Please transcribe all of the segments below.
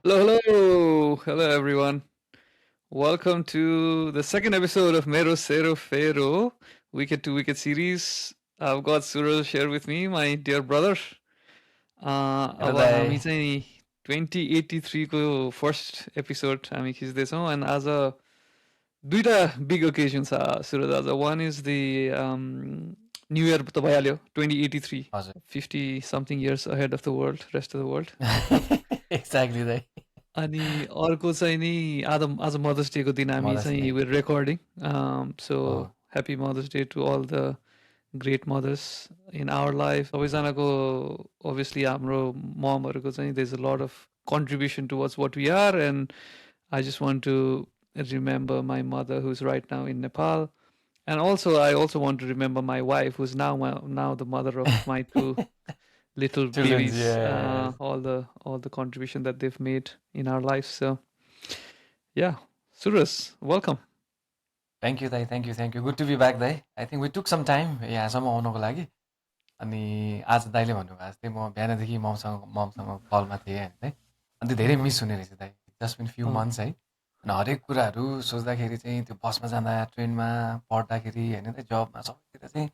Hello everyone. Welcome to the second episode of Mero Cero Fero Wicked to Wicked series. I've got Suraj here with me, my dear brother. Hello अब दाई हामी चाहिँ 2083 को first episode हामी खिच्दैछौँ and आज दुईटा big occasion छ सुरज आज one is the new year त भइहाल्यो 2083 हजुर 50 something years ahead of the world rest of the world exactly दाई अनि अर्को चाहिँ नि आज आज मदर्स डेको दिन हामी मदर्स डे चाहिँ वेयर रेकर्डिङ सो हो happy mothers day to all the great mothers in our life सबैजनाको अभियसली हाम्रो ममहरूको चाहिँ there is a lot of contribution towards what we are and I just want to remember my mother who's right now in Nepal. And also, I also want to remember my wife who's now the mother of my two little children's babies, yes all the contribution that they've made in our lives. So yeah, Surus, welcome. Thank you दाई thank you good to be back दाई I think we took some time यहाँसम्म आउनको लागि अनि आज दाईले भन्नुभएको जस्तै म बिहानदेखि ममसँग कलमा थिएँ होइन दाई अन्त धेरै मिस हुने रहेछ दाई जस्ट बिन फ्यु मन्थ्स है अनि हरेक कुराहरू सोच्दाखेरि चाहिँ त्यो बसमा जाँदा ट्रेनमा पढ्दाखेरि होइन दाई जबमा सबैतिर चाहिँ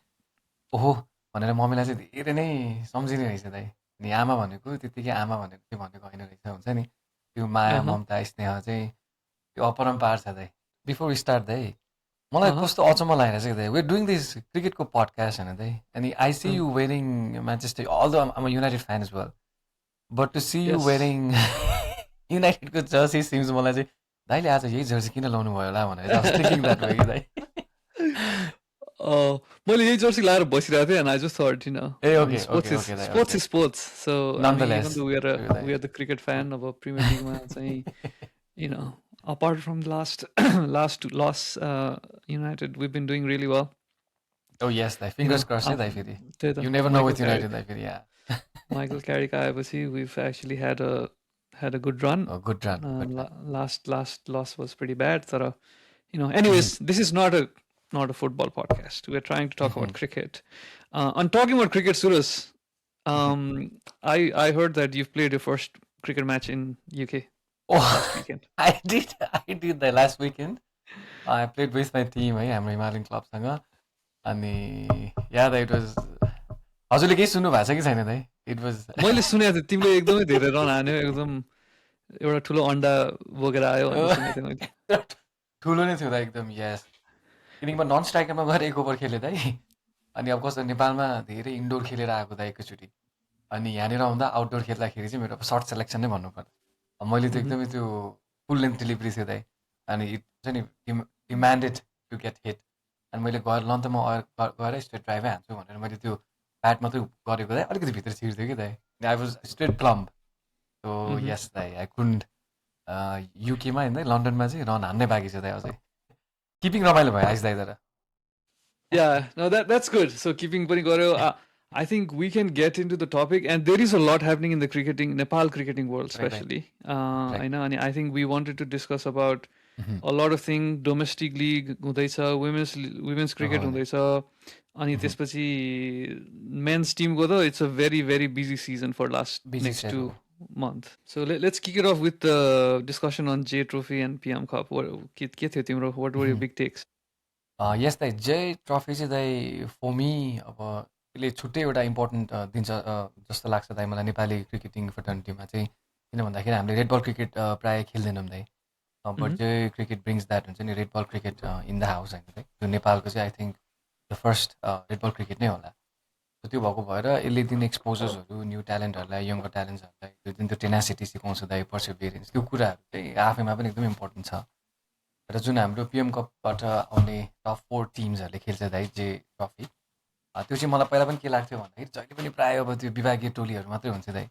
ओहो भनेर मम्मीलाई चाहिँ धेरै नै सम्झिने रहेछ दाइ अनि आमा भनेको त्यत्तिकै आमा भनेको त्यो भनेको होइन रहेछ हुन्छ नि त्यो माया Uh-huh. ममता स्नेह चाहिँ त्यो अपरम्पार छ दाइ बिफोर स्टार्ट दाइ मलाई Uh-huh. कस्तो अचम्म लागेर चाहिँ दाइ वेयर डुइङ दिस क्रिकेटको पडकास्ट होइन दाइ अनि I see Uh, you wearing Manchester all the um United fan as well but to see you yes. Wearing युनाइटेडको जर्सी सिम्स मलाई चाहिँ दाइले आज यही जर्सी किन लाउनु भयो होला भनेर I was thinking that way कि दाइ मैले यही जर्सी लाएर बसिरहेको थिएँ and I just thought, A I mean, okay okay okay दाइ sports okay is sports. So I mean, even नन्दलेस though we are the cricket fan of a Premier League मा चाहिँ, apart from the last last loss, United we've been doing really well. Oh yes, दाइ You fingers know, cross है दाइ फेरि त्यही त you never know Michael with Carrick. United दाइ फेरि या Michael Carrick आएपछि we've actually had a good run. Good run good run Last loss was pretty bad. So, anyways, this is not a football podcast. We're trying to talk about cricket. On talking about cricket, Surus, I heard that you've played your first cricket match in UK last Oh, weekend. I did the last weekend. I played with my team है हाम्रो Himalayan क्लबसँग अनि या दाइ it was हजुरले केही सुन्नु भएको छ कि छैन दाइ इट वाज मैले सुनेको थिएँ तिमीले एकदमै धेरै रन हान्यो एकदम एउटा ठुलो अन्डा बोकेर आयो भनेर सुनेको थिएँ मैले. ठुलो नै थियो दाइ एकदम यस किनकि म नन स्ट्राइकरमा गएर एक ओभर खेलेँ दाइ अनि अब कस्तो नेपालमा धेरै इन्डोर खेलेर आएको दाइ एकैचोटि अनि यहाँनिर आउँदा आउटडोर खेल्दाखेरि चाहिँ मेरो सर्ट सेलेक्सन नै भन्नुपर्छ मैले त एकदमै त्यो फुल लेन्थ डेलिभरी थियो दाइ अनि इट चाहिँ नि डिमान्डेड टु गेट हिट अनि मैले गएर लन त म गएर स्ट्रेट ड्राइभै हान्छु भनेर मैले त्यो ब्याट मात्रै गरेको दाइ अलिकति भित्र छिर्थ्यो कि दाइ I was straight plumb so yes दाइ आई कुन्ड युकेमा होइन लन्डनमा चाहिँ रन हान्नै बाँकी छ दाइ अझै किपिङ रमाइलो भयो आइस दाइ तर Yeah, no, that's good. So keeping पनि गर्यो. I think we can get into the topic, and there is a lot happening in the Nepal cricketing world, right especially. Right I know, and I think we wanted to discuss about a lot of things. Domestic league हुँदैछ, women's cricket हुँदैछ, अनि त्यसपछि men's team को त it's a very very busy season for busy next set 2 months. So let's kick it off with the discussion on J Trophy and PM Cup. के थियो तिम्रो? What were your big takes? यस दाइ जय trophy चाहिँ दाइ foamy अब यसले छुट्टै एउटा इम्पोर्टेन्ट दिन्छ जस्तो लाग्छ दाइ मलाई नेपाली क्रिकेटिङ फर्टर्निटीमा चाहिँ किन भन्दाखेरि हामीले रेड बल क्रिकेट प्रायः खेल्दैनौँ दाइ बट जय क्रिकेट ब्रिङ्स द्याट हुन्छ नि red ball cricket in the house होइन दाइ जो नेपालको चाहिँ I think the first red ball cricket नै होला त्यो भएको भएर यसले दिने एक्सपोजर्सहरू न्यू ट्यालेन्टहरूलाई यङ्गर ट्यालेन्ट्सहरूलाई त्यो जुन त्यो टेनासिटी सिकाउँछ दाइ पर्सिभियरेन्स त्यो कुराहरू चाहिँ आफैमा पनि एकदम इम्पोर्टेन्ट छ र जुन हाम्रो पिएम कपबाट आउने टप 4 टिम्सहरूले खेल्छ दाइ जे ट्रफी त्यो चाहिँ मलाई पहिला पनि के लाग्थ्यो भन्दाखेरि जहिले पनि प्रायः अब त्यो विभागीय टोलीहरू मात्रै हुन्छ दाइ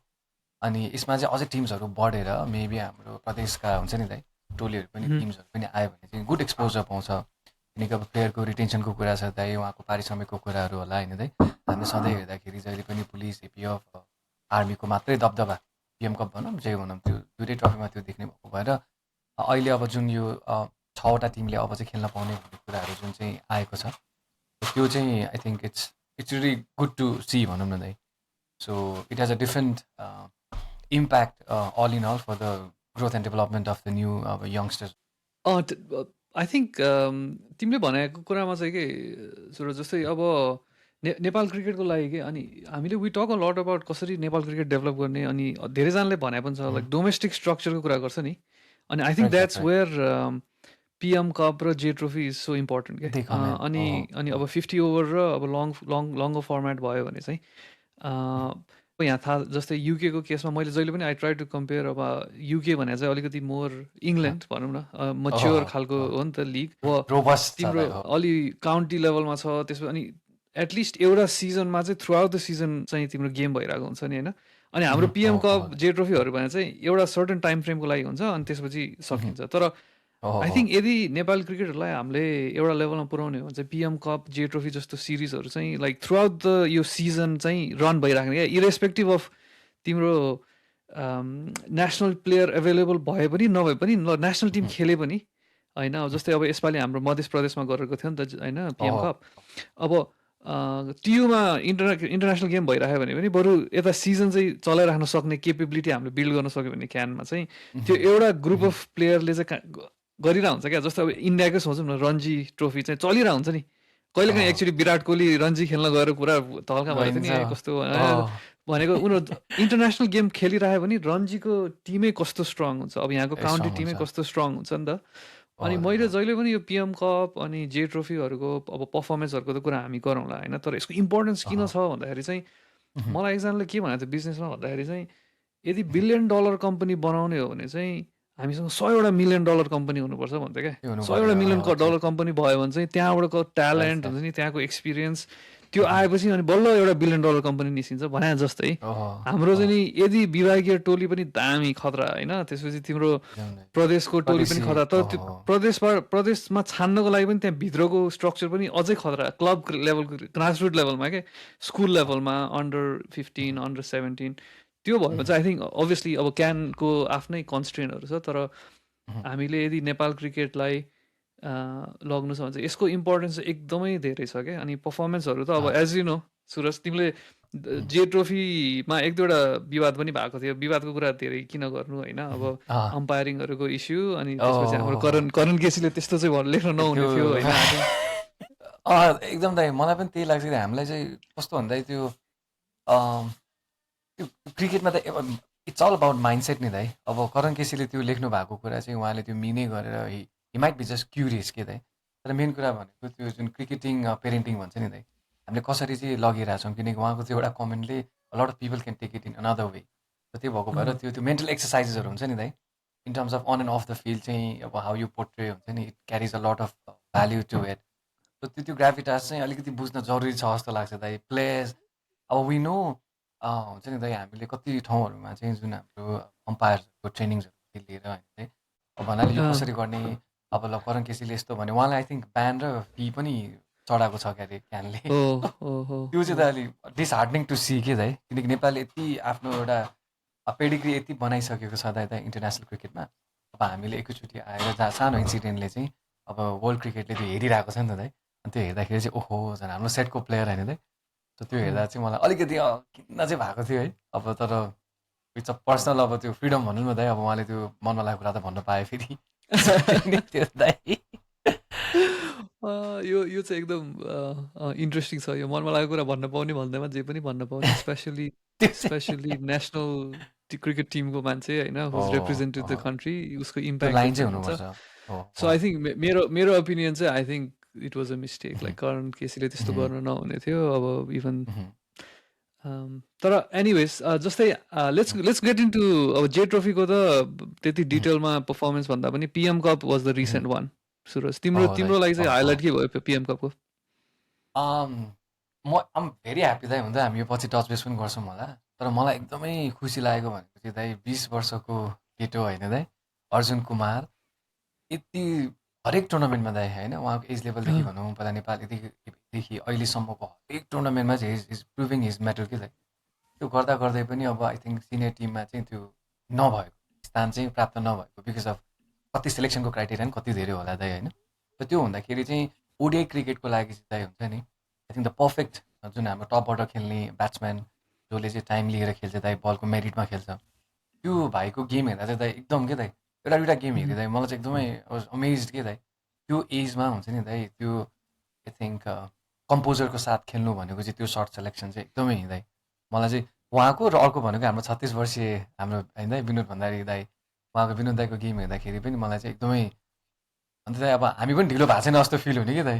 अनि यसमा चाहिँ अझै टिम्सहरू बढेर मेबी हाम्रो प्रदेशका हुन्छ नि दाइ टोलीहरू पनि टिम्सहरू पनि आयो भने चाहिँ गुड एक्सपोजर पाउँछ किनकि अब प्लेयरको रिटेन्सनको कुरा छ दाइ उहाँको पारिश्रमिकको कुराहरू होला होइन दाइ हामीले सधैँ हेर्दाखेरि जहिले पनि पुलिस एपिएफ आर्मीको मात्रै दबदबा पिएम कप भनौँ जे भनौँ त्यो दुइटै ट्रफीमा त्यो देख्ने भएको भएर अहिले अब जुन यो 6वटा टिमले अब चाहिँ खेल्न पाउने भन्ने कुराहरू जुन चाहिँ आएको छ त्यो चाहिँ I think it's really good to see भनौँ न दाइ so it has a different impact all in all for the growth and development of the new अब यङ्स्टर्स? आई थिङ्क तिमीले भनेको कुरामा चाहिँ के सुरज जस्तै अब नेपाल क्रिकेटको लागि के अनि हामीले we talk a lot about कसरी नेपाल क्रिकेट डेभलप गर्ने अनि धेरैजनाले भने पनि छ लाइक डोमेस्टिक स्ट्रक्चरको कुरा गर्छ नि अनि I think that's where PM cup र जे ट्रोफी इज सो इम्पोर्टेन्ट क्या अनि अब 50 ओभर र अब लङ्गर फर्मेट भयो भने चाहिँ यहाँ थाहा जस्तै युकेको केसमा मैले जहिले पनि आई ट्राई टु कम्पेयर अब युके भने चाहिँ अलिकति मोर इङ्ल्यान्ड भनौँ न मच्योर खालको हो नि त लिग तिम्रो अलि काउन्टी लेभलमा छ त्यसमा अनि एटलिस्ट एउटा सिजनमा चाहिँ थ्रु आउट द सिजन चाहिँ तिम्रो गेम भइरहेको हुन्छ नि होइन अनि हाम्रो पिएम कप जे ट्रोफीहरू भने चाहिँ एउटा सर्टन टाइम फ्रेमको लागि हुन्छ अनि त्यसपछि सकिन्छ तर आई थिङ्क यदि नेपाली क्रिकेटहरूलाई हामीले एउटा लेभलमा पुऱ्याउने हो भने चाहिँ पिएम कप जे ट्रोफी जस्तो सिरिजहरू चाहिँ लाइक थ्रु आउट द यो सिजन चाहिँ रन भइराख्ने क्या इरेस्पेक्टिभ अफ तिम्रो नेसनल प्लेयर एभाइलेबल भए पनि नभए पनि नेसनल टिम खेले पनि होइन जस्तै अब यसपालि हाम्रो मध्य प्रदेशमा गरेको थियो नि त होइन पिएम कप अब टियुमा इन्टरनेसनल गेम भइरहेको भने पनि बरु यता सिजन चाहिँ चलाइराख्न सक्ने केपेबिलिटी हामीले बिल्ड गर्न सक्यो भने क्यानमा चाहिँ त्यो एउटा ग्रुप अफ प्लेयरले चाहिँ गरिरहेको हुन्छ क्या जस्तो अब इन्डियाकै सोचौँ न रणजी ट्रोफी चाहिँ चलिरहेको हुन्छ नि कहिलेकाहीँ एक्चुअली विराट कोहली रणजी खेल्न गएर पुरा तल्का भएको थियो नि कस्तो भनेको उनीहरू इन्टरनेसनल गेम खेलिरह्यो भने रणजीको टिमै कस्तो स्ट्रङ हुन्छ अब यहाँको काउन्टी टिमै कस्तो स्ट्रङ हुन्छ नि त अनि मैले जहिले पनि यो पिएम कप अनि जे ट्रोफीहरूको अब पर्फर्मेन्सहरूको त कुरा हामी गरौँला होइन तर यसको इम्पोर्टेन्स किन छ भन्दाखेरि चाहिँ मलाई एकजनाले के भनेको थियो बिजनेसमा भन्दाखेरि चाहिँ यदि $1 बिलियन कम्पनी बनाउने हो भने चाहिँ हामीसँग $100 मिलियन कम्पनी हुनुपर्छ भन्थ्यो क्या $100 मिलियन कम्पनी भयो भने चाहिँ त्यहाँबाटको ट्यालेन्ट हुन्छ नि त्यहाँको एक्सपिरियन्स त्यो आएपछि अनि बल्ल एउटा $1 बिलियन कम्पनी निस्किन्छ भने जस्तै हाम्रो चाहिँ नि यदि विभागीय टोली पनि दामी खतरा होइन त्यसपछि तिम्रो प्रदेशको टोली पनि खतरा तर त्यो प्रदेशमा छान्नको लागि पनि त्यहाँ भित्रको स्ट्रक्चर पनि अझै खतरा क्लब लेभलको ग्रासरुट लेभलमा क्या स्कुल लेभलमा अन्डर 15 अन्डर 17 त्यो भयो चाहिँ आई थिङ्क अभियसली अब क्यानको आफ्नै कन्स्ट्रेन्टहरू छ तर हामीले यदि नेपाल क्रिकेटलाई लग्नु छ भने चाहिँ यसको इम्पोर्टेन्स एकदमै धेरै छ क्या अनि पर्फर्मेन्सहरू त अब एज यु नो सुरज तिमीले जे ट्रोफीमा एक दुईवटा विवाद पनि भएको थियो विवादको कुरा धेरै किन गर्नु होइन अब अम्पायरिङहरूको इस्यु अनि त्यसपछि हाम्रो करण केसीले त्यस्तो चाहिँ लेख्न नहुने थियो होइन एकदम दाइ मलाई पनि त्यही लाग्छ कि हामीलाई चाहिँ कस्तो भन्दा त्यो क्रिकेटमा त इट्स अल अबाउट माइन्डसेट नि दाइ अब करण केसीले त्यो लेख्नु भएको कुरा चाहिँ उहाँले त्यो मिनै गरेर he might be just curious के दाइ तर मेन कुरा भनेको त्यो जुन क्रिकेटिङ पेरेन्टिङ भन्छ नि दाइ हामीले कसरी चाहिँ लगिरहेछौँ किनकि उहाँको त्यो एउटा कमेन्टले lot of people can take it in another way र त्यो भएको भएर त्यो मेन्टल एक्सर्साइजेसहरू हुन्छ नि दाइ in terms of on and of the field चाहिँ अब हाउ यु पोर्ट्रे हुन्छ नि it carries a lot of value to it र त्यो ग्राभिटास चाहिँ अलिकति बुझ्न जरुरी छ जस्तो लाग्छ दाइ प्लेयर्स अब वी नो हुन्छ नि दाइ हामीले कति ठाउँहरूमा चाहिँ जुन हाम्रो अम्पायरहरूको ट्रेनिङ्सहरू लिएर होइन चाहिँ अब भन्नाले यो कसरी गर्ने अब ल करण केसीले यस्तो भने उहाँलाई आई थिङ्क ब्यान र फी पनि चढाएको छ क्या अरे क्यानले त्यो चाहिँ त अलिक डिसहार्डनिङ टु सी के दाइ किनकि नेपालले यति आफ्नो एउटा पेडिग्री यति बनाइसकेको छ दाइ इन्टरनेसनल क्रिकेटमा अब हामीले एकैचोटि आएर जहाँ सानो इन्सिडेन्टले चाहिँ अब वर्ल्ड क्रिकेटले त्यो हेरिरहेको छ नि त दाइ अनि त्यो हेर्दाखेरि चाहिँ ओहो झन् हाम्रो सेटको प्लेयर होइन दाइ त्यो हेर्दा चाहिँ मलाई अलिकति किन्न चाहिँ भएको थियो है अब तर इट्स अ पर्सनल अब त्यो फ्रिडम भनौँ न दाइ अब उहाँले त्यो मनमा लागेको कुरा त भन्न पाएँ फेरि यो चाहिँ एकदम इन्ट्रेस्टिङ छ यो मनमा लागेको कुरा भन्न पाउने भन्दैमा जे पनि भन्न पाउने स्पेसली नेसनल क्रिकेट टिमको मान्छे होइन हुज रिप्रेजेन्टेड द कन्ट्री उसको इम्प्याक्ट हुन्छ सो आई थिङ्क मेरो ओपिनियन चाहिँ I think it was a mistake like Karan केसीले त्यस्तो गर्न नहुने थियो अब इभन तर एनिवेज जस्तै लेट्स गेट इन्टु अब जे ट्रोफीको त त्यति डिटेलमा पर्फर्मेन्स भन्दा पनि PM cup was the recent one Suraj तिम्रो लागि चाहिँ हाइलाइट के भयो पिएम कपको म आम भेरी ह्याप्पी दाइ हुन्छ हामी यो पछि टच बेस पनि गर्छौँ होला तर मलाई एकदमै खुसी लागेको भनेको चाहिँ दाइ 20 वर्षको केटो होइन दाइ अर्जुन कुमार यति हरेक टुर्नामेन्टमा दाइ होइन उहाँको एज लेभलदेखि भनौँ पहिला नेपालदेखि अहिलेसम्मको हरेक टुर्नामेन्टमा चाहिँ इज प्रुभिङ हिज म्याटर के दाइ त्यो गर्दा गर्दै पनि अब आई थिङ्क सिनियर टिममा चाहिँ त्यो नभएको स्थान चाहिँ प्राप्त नभएको बिकज अफ कति सेलेक्सनको क्राइटेरिया पनि कति धेरै होला दाइ होइन र त्यो हुँदाखेरि चाहिँ ओडिआई क्रिकेटको लागि चाहिँ दाइ हुन्छ नि आई थिङ्क द पर्फेक्ट जुन हाम्रो टपबाट खेल्ने ब्याट्सम्यान जसले चाहिँ टाइम लिएर खेल्छ दाइ बलको मेरिटमा खेल्छ त्यो भाइको गेम हेर्दा चाहिँ दाइ एकदम के दाइ एउटा दुइटा गेम हेरेँ दाइ मलाई चाहिँ एकदमै अमेज के दाइ त्यो एजमा हुन्छ नि दाइ त्यो आई थिङ्क कम्पोजरको साथ खेल्नु भनेको चाहिँ त्यो सर्ट सेलेक्सन चाहिँ एकदमै दाइ मलाई चाहिँ उहाँको र अर्को भनेको हाम्रो 36 वर्षीय हाम्रो होइन दाइ विनोद भण्डारी दाइ उहाँको विनोद दाइको गेम हेर्दाखेरि पनि मलाई चाहिँ एकदमै अन्त दाइ अब हामी पनि ढिलो भएको छैन जस्तो फिल हुने कि दाइ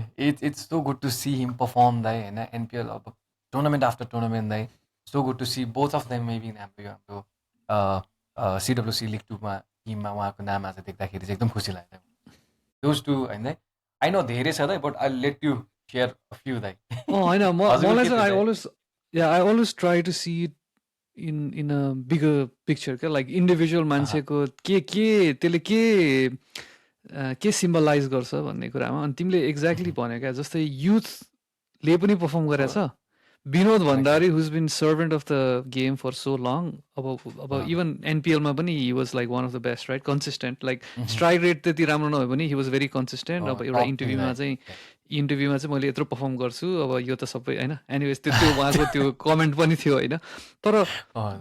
it's so good to see him perform दाइ होइन एनपिएल अब टुर्नामेन्ट आफ्टर टुर्नामेन्ट दाइ so good to see both of them maybe हाम्रो सिडब्ल्युसी लिग 2मा टिममा उहाँको नाम आज देख्दाखेरि चाहिँ एकदम खुसी लाग्यो दोज टु होइन दाइ आई नो धेरै छ दाइ but I let you share a few दाइ होइन हजुरको मलाई के चाहिँ थियो I always try to see it in a bigger picture क्या लाइक इन्डिभिजुअल मान्छेको के त्यसले के सिम्बलाइज गर्छ भन्ने कुरामा अनि तिमीले एक्ज्याक्टली भन्यो क्या जस्तै युथले पनि पर्फर्म गरेछ Binod Bhandari who's been servant of the game for so long अब इभन एनपिएलमा पनि he was like one of the best right consistent like strike rate त्यति राम्रो नभए पनि हि वाज भेरी कन्सिस्टेन्ट अब एउटा इन्टरभ्यूमा चाहिँ मैले यत्रो पर्फर्म गर्छु अब यो त सबै होइन एनिवेज त्यो उहाँको त्यो कमेन्ट पनि थियो होइन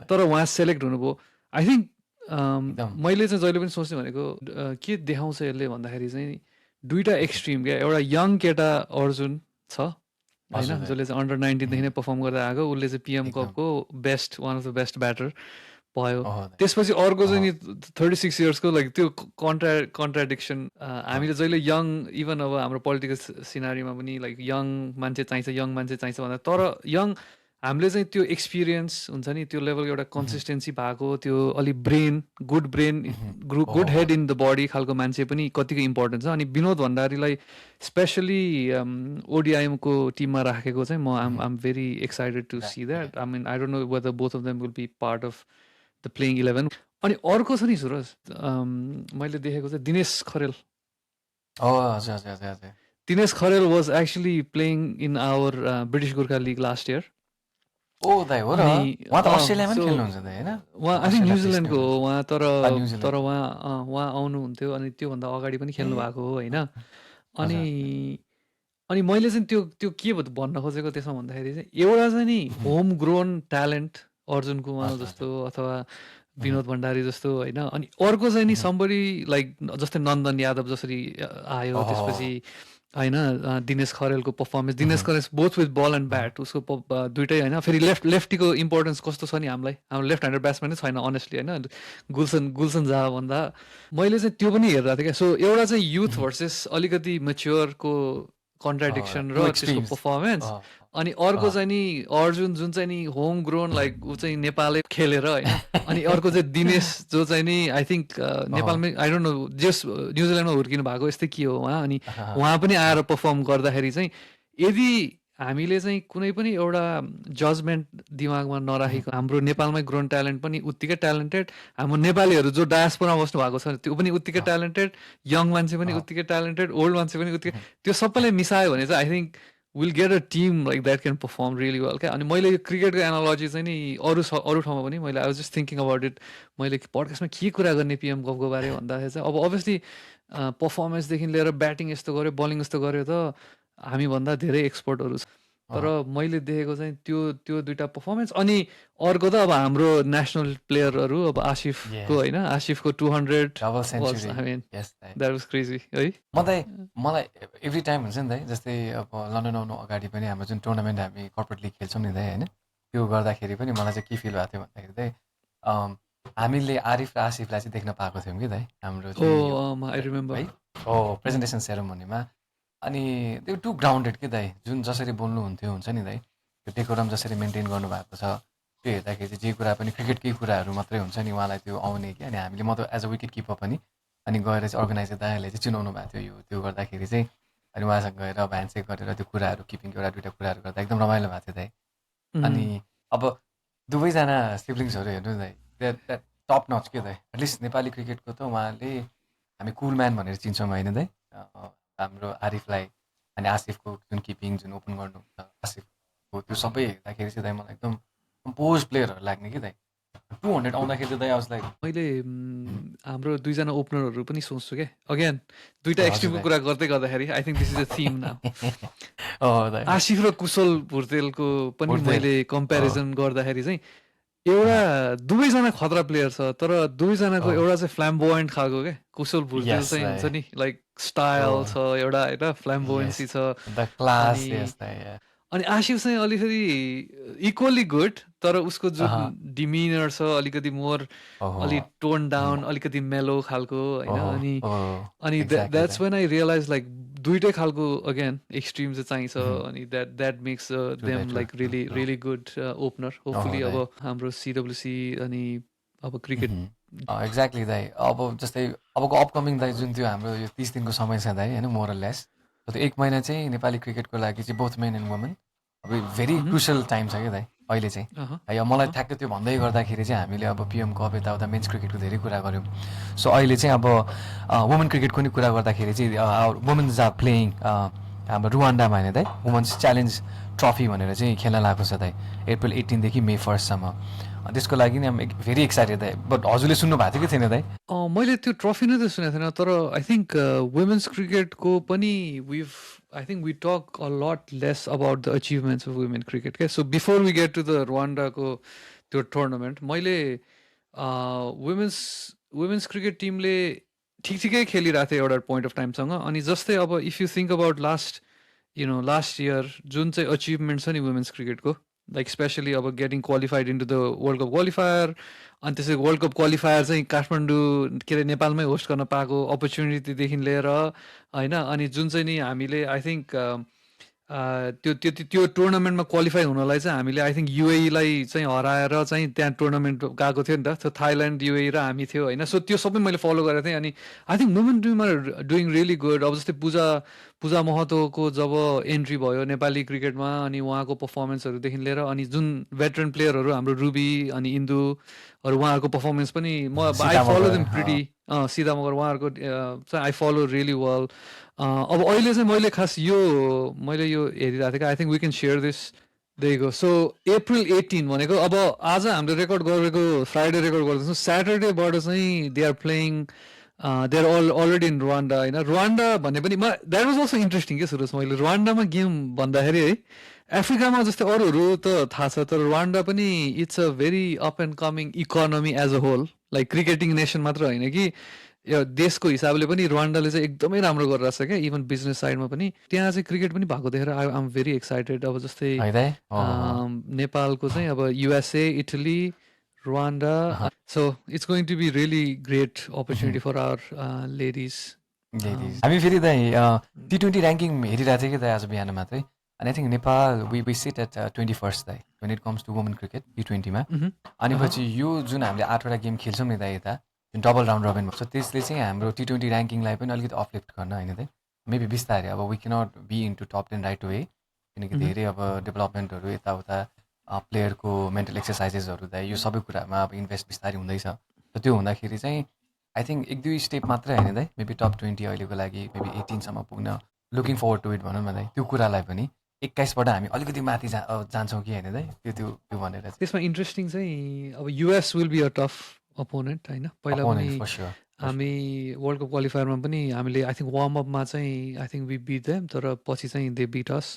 तर उहाँ सेलेक्ट हुनुभयो आई थिङ्क मैले चाहिँ जहिले पनि सोच्ने भनेको के देखाउँछ यसले भन्दाखेरि चाहिँ दुईवटा एक्सट्रिम क्या एउटा यङ केटा अर्जुन छ होइन जसले चाहिँ अन्डर 19देखि नै पर्फर्म गर्दै आएको उसले चाहिँ पिएम कपको best one of the best batter भयो त्यसपछि अर्को चाहिँ नि 36 इयर्सको लाइक त्यो कन्ट्राडिक्सन हामीले जहिले यङ इभन अब हाम्रो पोलिटिकल सिनारीमा पनि लाइक यङ मान्छे चाहिन्छ भन्दा तर यङ हामीले चाहिँ त्यो एक्सपिरियन्स हुन्छ नि त्यो लेभलको एउटा कन्सिस्टेन्सी भएको त्यो अलिक good good head in the body खालको मान्छे पनि कतिको इम्पोर्टेन्ट छ अनि विनोद भण्डारीलाई स्पेसली ओडिआइएमको टिममा राखेको चाहिँ म um very excited to see that I mean I don't know whether both of them will be part of the playing 11 अनि अर्को छ नि सुरज मैले देखेको चाहिँ Dinesh Kharel Dinesh Kharel was actually playing in our British Gorkha league last year दाइ हो र उहाँ त अस्ट्रेलियामा पनि खेल्नुहुन्छ दाइ हैन उहाँ आई थिङ्क न्युजिल्यान्डको हो उहाँ तर उहाँ आउनुहुन्थ्यो अनि त्योभन्दा अगाडि पनि खेल्नु भएको हो होइन अनि मैले चाहिँ त्यो के भन्न खोजेको त्यसमा भन्दाखेरि चाहिँ एउटा चाहिँ नि home grown talent Arjun Kumar जस्तो अथवा विनोद भण्डारी जस्तो होइन अनि अर्को चाहिँ नि समबडी लाइक जस्तै नन्दन यादव जसरी आयो त्यसपछि होइन दिनेश खरेलको performance Dinesh Kharel both with ball and bat उसको दुइटै होइन फेरि लेफ्टीको इम्पोर्टेन्स कस्तो छ नि हाम्रो लेफ्ट ह्यान्डर ब्याट्सम्यान नै छैन अनेस्टली होइन गुल्सन झा भन्दा मैले चाहिँ त्यो पनि हेरिरहेको थिएँ क्या सो एउटा चाहिँ युथ भर्सेस अलिकति मेच्योरको कन्ट्राडिक्सन र त्यसको पर्फर्मेन्स अनि अर्को चाहिँ नि अर्जुन जुन चाहिँ नि होम ग्रोन लाइक ऊ चाहिँ नेपालै खेलेर होइन अनि अर्को चाहिँ दिनेश जो चाहिँ नि आई थिङ्क नेपालमै आई डोन्ट नो जस न्युजिल्यान्डमा हुर्किनु भएको यस्तै के हो उहाँ अनि उहाँ पनि आएर पर्फर्म गर्दाखेरि चाहिँ यदि हामीले चाहिँ कुनै पनि एउटा जजमेन्ट दिमागमा नराखेको हाम्रो नेपालमै ग्रोन ट्यालेन्ट पनि उत्तिकै ट्यालेन्टेड हाम्रो नेपालीहरू जो डायस्पोरामा बस्नु भएको छ त्यो पनि उत्तिकै ट्यालेन्टेड यङ मान्छे पनि उत्तिकै ट्यालेन्टेड ओल्ड मान्छे पनि उत्तिकै त्यो सबैलाई मिसायो भने चाहिँ I think will get a team like that can perform really well क्या अनि मैले यो क्रिकेटको एनालोजी चाहिँ नि अरू ठाउँमा पनि मैले I was just thinking about it मैले पडकास्टमा के कुरा गर्ने पिएम कपको बारे भन्दाखेरि चाहिँ अब अभियसली पर्फर्मेन्सदेखि लिएर ब्याटिङ यस्तो गर्यो बलिङ यस्तो गर्यो त हामीभन्दा धेरै एक्सपर्टहरू छ तर मैले देखेको चाहिँ त्यो दुइटा पर्फर्मेन्स अनि अर्को त अब हाम्रो नेसनल प्लेयरहरू अब आसिफको होइन आसिफको 200 द्याट वाज क्रेजी है मलाई एभ्री टाइम हुन्छ नि दाइ जस्तै अब लन्डन आउनु अगाडि पनि हाम्रो जुन टुर्नामेन्ट हामी कर्पोरेट लिग खेल्छौँ नि दाइ होइन त्यो गर्दाखेरि पनि मलाई चाहिँ के फिल भएको थियो भन्दाखेरि चाहिँ हामीले आरिफ र आसिफलाई चाहिँ देख्न पाएको थियौँ कि दाइ हाम्रो प्रेजेन्टेसन सेरोमनीमा अनि त्यो टु ग्राउन्डेड के दाइ जुन जसरी बोल्नुहुन्थ्यो हुन्छ नि दाइ त्यो डेकोरम जसरी मेन्टेन गर्नुभएको छ त्यो हेर्दाखेरि चाहिँ जे कुरा पनि क्रिकेटकै कुराहरू मात्रै हुन्छ नि उहाँलाई त्यो आउने कि अनि हामीले म त एज अ विकेट किपर पनि अनि गएर चाहिँ अर्गनाइजर दाइहरूले चाहिँ चिनाउनु भएको थियो त्यो गर्दाखेरि चाहिँ अनि उहाँसँग गएर अब ह्यान्डसेक गरेर त्यो कुराहरू किपिङको एउटा दुइटा कुराहरू गर्दा एकदम रमाइलो भएको थियो दाइ अनि अब दुवैजना सिब्लिङ्सहरू हेर्नु दाइ द्याट टप नच के दाइ एटलिस्ट नेपाली क्रिकेटको त उहाँले हामी कुल म्यान भनेर चिन्छौँ होइन दाइ हाम्रो आरिफलाई अनि आसिफको जुन किपिङ जुन ओपन गर्नुहुन्छ आसिफको त्यो सबै हेर्दाखेरि चाहिँ दाइ मलाई एकदम कम्पोज प्लेयरहरू लाग्ने कि दाइ 200 आउँदाखेरि चाहिँ दाइ आवाज लाइक मैले हाम्रो दुईजना ओपनरहरू पनि सोच्छु क्या अगेन दुईटा एक्सट्रिमको कुरा गर्दै गर्दाखेरि I think this is a theme now Asif र कुशल भुर्तेलको पनि मैले कम्पेरिजन गर्दाखेरि चाहिँ एउटा अँ, दुवैजना खतरा प्लेयर छ तर दुवैजनाको ओह! एउटा चाहिँ फ्ल्याम्बोयन्ट खालको के कुशल भुजेल यस चाहिँ हुन्छ दाइ। नि लाइक स्टाइल ओह! छ एउटा होइन यस, फ्ल्याम्बोयन्सी छ द क्लास, अनि यस दाइ, या। अनि आशिष चाहिँ अलिकति इक्वली गुड तर उसको जुन अहँ, डिमिनर छ अलिकति मोर ओहो! अलि टोन हुँ, डाउन अलिकति मेलो खालको होइन ओहो! अनि ओह! अनि एक्ज्याक्टली द्याट्स दाइ। वेन आई रियलाइज लाइक दुइटै खालको अगेन एक्सट्रिम चाहिँ चाहिन्छ उहुँ, अनि द्याट मेक्स ट्रु दाइ, them true, like true, really true. Really good opener ओहो होपफुली दाइ। अब हाम्रो सिडब्लुसी अनि अब क्रिकेट उहुँ। एक्ज्याक्टली दाइ। अब जस्तै अबको अपकमिङ दाइ जुन त्यो हाम्रो यो 30 दिनको समय छ दाइ होइन मोर लेस। त्यो 1 महिना चाहिँ नेपाली क्रिकेटको लागि चाहिँ बोथ मेन एन्ड वुमेन अब भेरी क्रुसियल टाइम छ क्या दाइ अहिले चाहिँ। अह है अब मलाई अह ठ्याक्कै त्यो भन्दै गर्दाखेरि चाहिँ हामीले अब पिएम कप यताउता मेन्स क्रिकेटको धेरै कुरा गऱ्यौँ। सो अहिले चाहिँ अब वुमेन क्रिकेटको नि कुरा गर्दाखेरि चाहिँ वुमेन्स आर प्लेइङ हाम्रो रुवान्डामा होइन दाइ वुमेन्स च्यालेन्ज ट्रफी भनेर चाहिँ खेल्न लागेको छ दाइ अप्रिल 18 देखि मे 1 सम्म। त्यसको लागि नि आम भेरी एक्साइटेड दाइ। बट हजुरले सुन्नु भएको थियो कि थिएन दाइ? मैले त्यो ट्रफी नै त सुनेको थिएन तर आई थिङ्क वुमेन्स क्रिकेटको पनि I think we talk a lot less about the achievements of women cricket क्या so before we get to the रुवान्डाको त्यो टुर्नामेन्ट मैले वुमेन्स वुमेन्स क्रिकेट टिमले ठिक ठिकै खेलिरहेको थियो एउटा पोइन्ट अफ टाइमसँग अनि जस्तै अब if you think about last year जुन चाहिँ अचिभमेन्ट छ नि वुमेन्स क्रिकेटको लाइक स्पेसली अब getting qualified into the world cup qualifier अनि त्यसै वर्ल्ड कप क्वालिफायर चाहिँ काठमाडौँ के अरे नेपालमै होस्ट गर्न पाएको अपर्च्युनिटीदेखि लिएर होइन अनि जुन चाहिँ नि हामीले आई थिङ्क त्यो त्यो त्यो टुर्नामेन्टमा क्वालिफाई हुनलाई चाहिँ हामीले आई थिङ्क युएईलाई चाहिँ हराएर चाहिँ त्यहाँ टुर्नामेन्ट गएको थियो नि त त्यो थाइल्यान्ड युएई र हामी थियो होइन सो त्यो सबै मैले फलो गरेको थिएँ अनि I think women team are doing really good अब जस्तै पूजा महतोको जब एन्ट्री भयो नेपाली क्रिकेटमा अनि उहाँको पर्फर्मेन्सहरूदेखि लिएर अनि जुन भेटरन प्लेयरहरू हाम्रो रुबी अनि इन्दुहरू उहाँहरूको पर्फर्मेन्स पनि म I Sita follow Magar them pretty सिधा मगर उहाँहरूको चाहिँ आई फलो रियली वेल अब अहिले चाहिँ मैले यो हेरिरहेको थिएँ I think we can share this देखिको सो अप्रिल 18 भनेको अब आज हामीले रेकर्ड गरेको फ्राइडे रेकर्ड गर्दैछौँ स्याटरडेबाट चाहिँ they are playing they are already in Rwanda होइन रुवान्डा भन्ने पनि द्याट वाज अल्सो इन्ट्रेस्टिङ के सुरज मैले रुवान्डामा गेम भन्दाखेरि है अफ्रिकामा जस्तै अरूहरू त थाहा छ तर रुवान्डा पनि it's a very up and coming economy as a whole like cricketing nation मात्र होइन कि यो देशको हिसाबले पनि रुवान्डाले चाहिँ एकदमै राम्रो गरिरहेको छ क्या इभन बिजनेस साइडमा पनि त्यहाँ चाहिँ क्रिकेट पनि भएको देखेर आई एम भेरी एक्साइटेड अब जस्तै है दाइ? ओहो! नेपालको चाहिँ अब युएसए इटली रुवान्डा अहँ, so it's going to be really great उहुँ, opportunity for our ladies ladies. हामी फेरि दाइ T20 ऱ्याङ्किङ हेरिरहेको थिएँ कि दाइ आज बिहान मात्रै। अनि I think Nepal we sit at 21st दाइ when it comes to women cricket T20मा। अनि पछि यो जुन हामीले 8वटा गेम खेल्छौँ नि दाइ यता जुन डबल राउन्ड रबिन भएको छ त्यसले चाहिँ हाम्रो T20 ऱ्याङ्किङलाई पनि अलिकति अपलिफ्ट गर्न होइन दाइ मेबी बिस्तारै अब we cannot be into top 10 right way किनकि धेरै अब डेभलपमेन्टहरू यताउता प्लेयरको मेन्टल एक्सर्साइजेसहरू दाइ यो सबै कुरामा अब इन्भेस्ट बिस्तारै हुँदैछ र त्यो हुँदाखेरि चाहिँ आई थिङ्क 1-2 स्टेप मात्रै होइन दाइ मेबी टप 20 अहिलेको लागि मेबी 18सम्म पुग्न लुकिङ फरवर्ड टु इट भनौँ न दाइ त्यो कुरालाई पनि 21बाट हामी अलिकति माथि जान्छौँ कि होइन दाइ त्यो भनेर चाहिँ त्यसमा इन्ट्रेस्टिङ चाहिँ अब US will be a tough opponent होइन पहिला पनि अपोनेन्ट फर स्योर हामी वर्ल्ड कप क्वालिफायरमा पनि हामीले आई थिङ्क वार्मअपमा चाहिँ I think we beat them तर पछि चाहिँ they beat us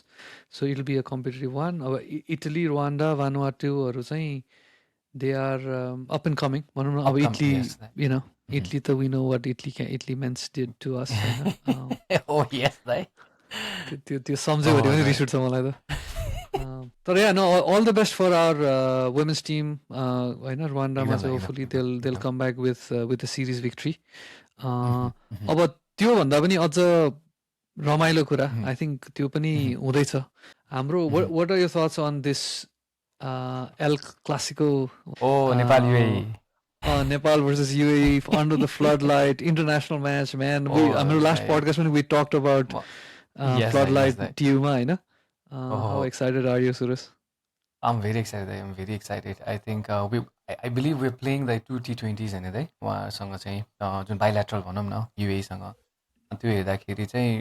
so it will be a competitive one अब इटली रुवान्डा भानुआटुहरू चाहिँ they are up and coming भनौँ न अब upcome Italy yes you know Italy त we know what Italy men's did to us होइन ओ यस दाइ त्यो सम्झ्यो भने पनि दाइ रिस उठ्छ मलाई त तर yeah no all the best for our women's team होइन रुवान्डामा एकदम चाहिँ एकदम होपफुली एकदम देल एकदम come back with the series victory अब त्योभन्दा पनि अझ रमाइलो कुरा आई थिङ्क त्यो पनि हुँदैछ हाम्रो what are your thoughts on this El Clasico ओ Nepal UAE Nepal versus UAE under the floodlight international match man ओ हाम्रो लास्ट दाइ पडकास्ट पनि we talked about yes floodlight दाइ टियुमा होइन ओहो how excited are you Suraj I'm very excited. I am very excited. I think I believe we're playing the 2 T20s होइन दाइ उहाँसँग चाहिँ जुन बाइल्याट्रल भनौँ न युएसँग त्यो हेर्दाखेरि चाहिँ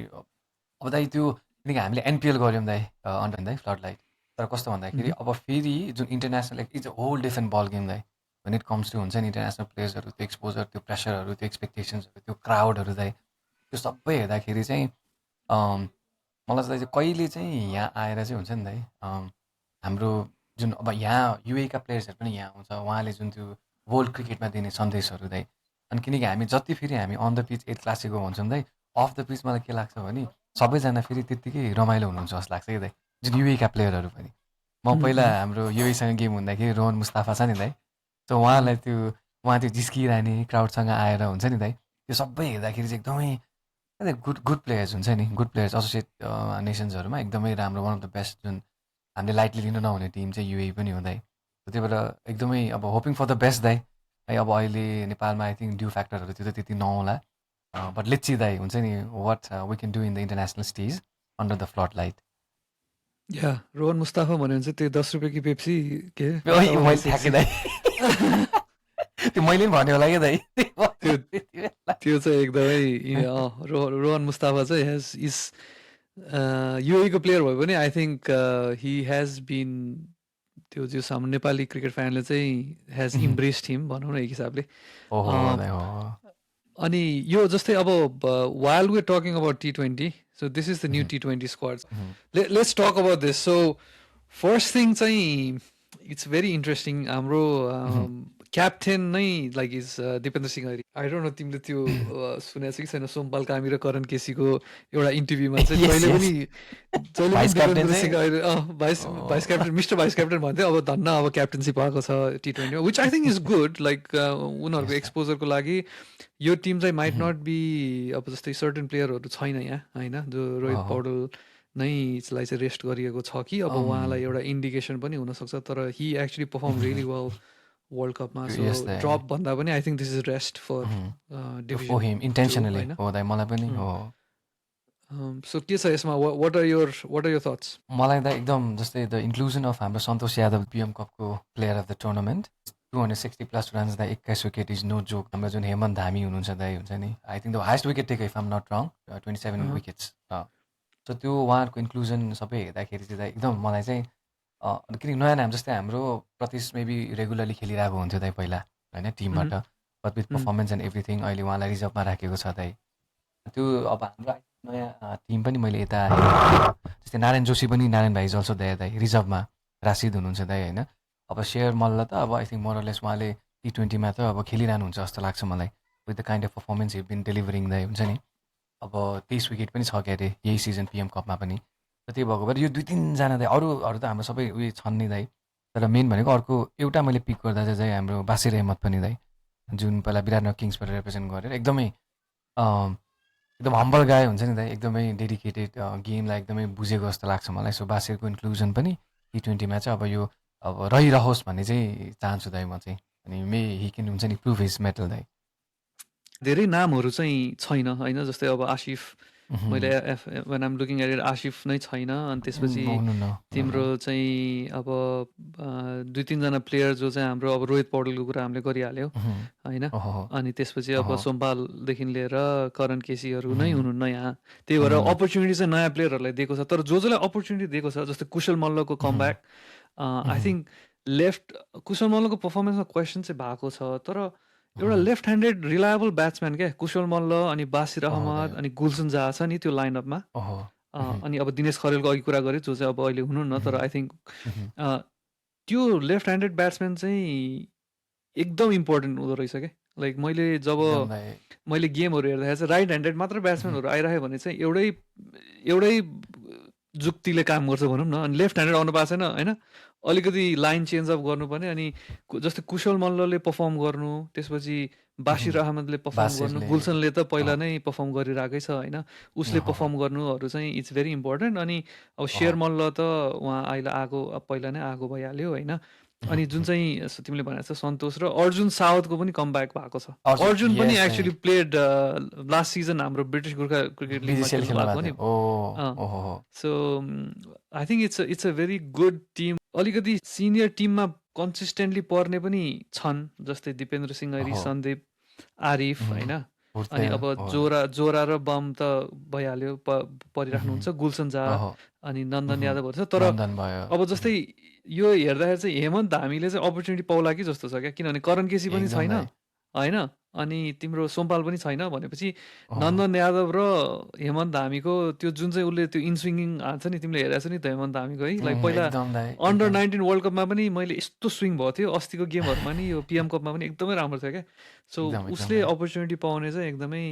अब दाइ त्यो किनकि हामीले एनपिएल गऱ्यौँ दाइ अन्डर दाइ फ्लड लाइट तर कस्तो भन्दाखेरि अब फेरि जुन international it's a whole different ball game दाइ वेन इट कम्स टु हुन्छ नि इन्टरनेसनल प्लेयर्सहरू त्यो एक्सपोजर त्यो प्रेसरहरू त्यो एक्सपेक्टेसन्सहरू त्यो क्राउडहरू दाइ त्यो सबै हेर्दाखेरि चाहिँ मलाई चाहिँ कहिले चाहिँ यहाँ आएर चाहिँ हुन्छ नि दाइ हाम्रो जुन अब यहाँ युएका प्लेयर्सहरू पनि यहाँ आउँछ, उहाँले जुन त्यो वर्ल्ड क्रिकेटमा दिने सन्देशहरू दाइ। अनि किनकि हामी जति फेरि हामी on the pitch El Clasico भन्छौँ दाइ, अफ द पिच मलाई के लाग्छ भने सबैजना फेरि त्यत्तिकै रमाइलो हुनुहुन्छ जस्तो लाग्छ कि दाइ, जुन युएका प्लेयरहरू पनि। म पहिला हाम्रो युएसँग गेम हुँदाखेरि रोहन मुस्ताफा छ नि दाइ, सो उहाँ त्यो जिस्किरहने क्राउडसँग आएर हुन्छ नि दाइ, त्यो सबै हेर्दाखेरि चाहिँ एकदमै गुड प्लेयर्स हुन्छ नि, गुड प्लेयर्स एसोसिएट नेसन्सहरूमा एकदमै राम्रो, वान अफ द बेस्ट, जुन हामीले लाइटली लिनु नहुने टिम चाहिँ युए पनि हो दाइ। त्यही भएर एकदमै अब होपिङ फर द बेस्ट दाइ है। अब अहिले नेपालमा आई थिङ्क ड्यू फ्याक्टरहरू त्यो त त्यति नआउला, बट लेट्स सी दाइ, हुन्छ नि what we can do in the international stage under the flood light. Yeah Rohan Mustafa भन्यो भने चाहिँ त्यो 10 रुपियाँ की पेप्सी के मैले ठ्याक्कै दाइ, त्यो मैले पनि भन्यो होला क्या दाइ। त्यो चाहिँ एकदमै रोहन मुस्ताफा चाहिँ इज युएको प्लेयर भयो भने I think he has been त्यो जो हाम्रो नेपाली क्रिकेट फ्यानले चाहिँ हेज इम्ब्रेस्ड हिम भनौँ न एक हिसाबले। अनि यो जस्तै अब while we're talking about T20, so this is the new T20 squads. Let's talk about this. So first thing चाहिँ it's very interesting. हाम्रो क्याप्टेन नै like is Dipendra Singh Airee. I don't know तिमीले त्यो सुनेको छ कि छैन, सोमपाल कामी र करण केसीको एउटा इन्टरभ्यूमा चाहिँ जहिले पनि Dipendra Singh Airee vice captain, mister vice captain भन्थ्यो। अब धन्न अब क्याप्टेन्सी पाएको छ T20मा, which I think is good. Like उनीहरूको एक्सपोजरको लागि यो टिम चाहिँ माइट नट बी अब जस्तै सर्टेन प्लेयरहरू छैन यहाँ होइन, जो रोहित पौडेल नै यसलाई चाहिँ रेस्ट गरिएको छ कि अब उहाँलाई एउटा इन्डिकेसन पनि हुनसक्छ, तर he actually perform really well world कपमा। सो ड्रप भन्दा पनि I think this is rest for division intentionally हो दाइ, मलाई पनि हो। सो के छ यसमा, वाट आर योर थट्स? मलाई त एकदम जस्तै द इन्क्लुजन अफ हाम्रो सन्तोष यादव पिएम कपको player of the tournament, 260+ runs दाइ, 21 विकेट इज नो जोक। हाम्रो जुन हेमन्त धामी हुनुहुन्छ दाइ, हुन्छ नि, I think the highest wicket taker if I'm not wrong, 27 wickets. So त्यो उहाँहरूको इन्क्लुजन सबै हेर्दाखेरि चाहिँ दाइ एकदम मलाई चाहिँ किनकि नयाँ नाम जस्तै हाम्रो प्रतीश मेबी रेगुलरली खेलिरहेको हुन्थ्यो दाइ पहिला होइन टिमबाट, but with performance and everything अहिले उहाँलाई रिजर्भमा राखेको छ दाइ। त्यो अब हाम्रो नयाँ टिम पनि मैले यता जस्तै नारायण जोशी पनि, नारायण भाइ इज अल्सो दाइ रिजर्भमा, राशिद हुनुहुन्छ दाइ होइन। अब शेयर मल्ल त अब आई थिङ्क मोरलेस उहाँले T20मा त अब खेलिरहनुहुन्छ जस्तो लाग्छ मलाई, with the kind of performance have been delivering दाइ, हुन्छ नि। अब 23 विकेट पनि छ के अरे यही सिजन पिएम कपमा पनि। त्यही भएको भएर यो 2-3जना दाइ, अरूहरू त हाम्रो सबै उयो छन् नि दाइ, तर मेन भनेको अर्को एउटा मैले पिक गर्दा चाहिँ हाम्रो बासिर अहमद पनि दाइ, जुन पहिला विराटनगर किङ्सबाट रिप्रेजेन्ट गरेर एकदमै एकदम हम्बल गाई हुन्छ नि दाइ, एकदमै डेडिकेटेड, गेमलाई एकदमै बुझेको जस्तो लाग्छ मलाई। सो बासिरको इन्क्लुजन पनि T20मा चाहिँ अब यो अब रहिरहोस् भन्ने चाहिँ चाहन्छु दाइ म चाहिँ। अनि हि क्यान हुन्छ नि प्रुभ हिज मेटल दाइ। धेरै नामहरू चाहिँ छैन होइन, जस्तै अब आसिफ, मैले when I'm looking at it Asif नै छैन। अनि त्यसपछि तिम्रो चाहिँ अब 2-3जना प्लेयर जो चाहिँ हाम्रो अब रोहित पौडेलको कुरा हामीले गरिहाल्यो होइन, अनि त्यसपछि अब सोमपालदेखि लिएर करण केसीहरू नै हुनुहुन्न यहाँ। त्यही भएर अपर्च्युनिटी चाहिँ नयाँ प्लेयरहरूलाई दिएको छ, तर जसलाई अपर्च्युनिटी दिएको छ जस्तै कुशल मल्लको comeback, I think left Kushal मल्लको पर्फर्मेन्समा क्वेसन चाहिँ भएको छ, तर एउटा लेफ्ट ह्यान्डेड रिलायबल ब्याट्सम्यान क्या कुशल मल्ल, अनि बासिर अहमद, अनि गुलसन जहा छ नि त्यो लाइनअपमा। अनि अब दिनेश खरेलको अघि कुरा गरेँ जो चाहिँ अब अहिले हुनुहुन्न, तर आई थिङ्क त्यो लेफ्ट ह्यान्डेड ब्याट्सम्यान चाहिँ एकदम इम्पोर्टेन्ट हुँदो रहेछ क्या। लाइक मैले गेमहरू हेर्दाखेरि चाहिँ राइट ह्यान्डेड मात्र ब्याट्सम्यानहरू आइरह्यो भने चाहिँ एउटै जुक्तिले काम गर्छ भनौँ न, अनि लेफ्ट ह्यान्डेड आउनु पाएको छैन होइन, अलिकति लाइन चेन्ज अप गर्नुपर्ने। अनि जस्तै कुशल मल्लले पर्फर्म गर्नु, त्यसपछि बासिर अहमदले पर्फर्म गर्नु, गुलसनले त पहिला नै पर्फर्म गरिरहेकै छ होइन, उसले पर्फर्म गर्नुहरू चाहिँ इट्स भेरी इम्पोर्टेन्ट। अनि अब शेयर मल्ल त उहाँ अहिले आएको पहिला नै आएको भइहाल्यो होइन। अनि जुन चाहिँ तिमीले भनेको छ सन्तोष र अर्जुन सावतको पनि कमब्याक भएको छ। अर्जुन पनि एक्चुली प्लेड लास्ट सिजन हाम्रो ब्रिटिस गोर्खा क्रिकेट लिगमा भएको नि। So I think it's a very good team. अलिकति सिनियर टिममा कन्सिस्टेन्टली पर्ने पनि छन्, जस्तै दिपेन्द्र सिंह ऐरी, सन्दीप, आरिफ होइन। अनि अब जोरा र बम त भइहाल्यो, परिराख्नुहुन्छ, गुलसन जहा अनि नन्दन यादवहरू छ। तर अब जस्तै यो हेर्दाखेरि चाहिँ हेमन्त धामीले चाहिँ अपर्च्युनिटी पाउला कि जस्तो छ क्या, किनभने करण केसी पनि छैन, होइन? अनि तिम्रो सोमपाल पनि छैन भनेपछि अँ, नन्दन यादव र हेमन्त धामीको त्यो जुन चाहिँ उसले त्यो इनस्विङ्गिङ हान्छ नि, तिमीले हेरेको छ नि त हेमन्त धामीको है? लाइक पहिला एकदम दाइ अन्डर एकदम 19 वर्ल्ड कपमा पनि मैले यस्तो स्विङ भएको थियो, अस्तिको गेमहरूमा नि यो पिएम कपमा पनि एकदमै राम्रो थियो क्या। सो एकदम एकदम उसले दाइ अपर्च्युनिटी पाउने चाहिँ एकदमै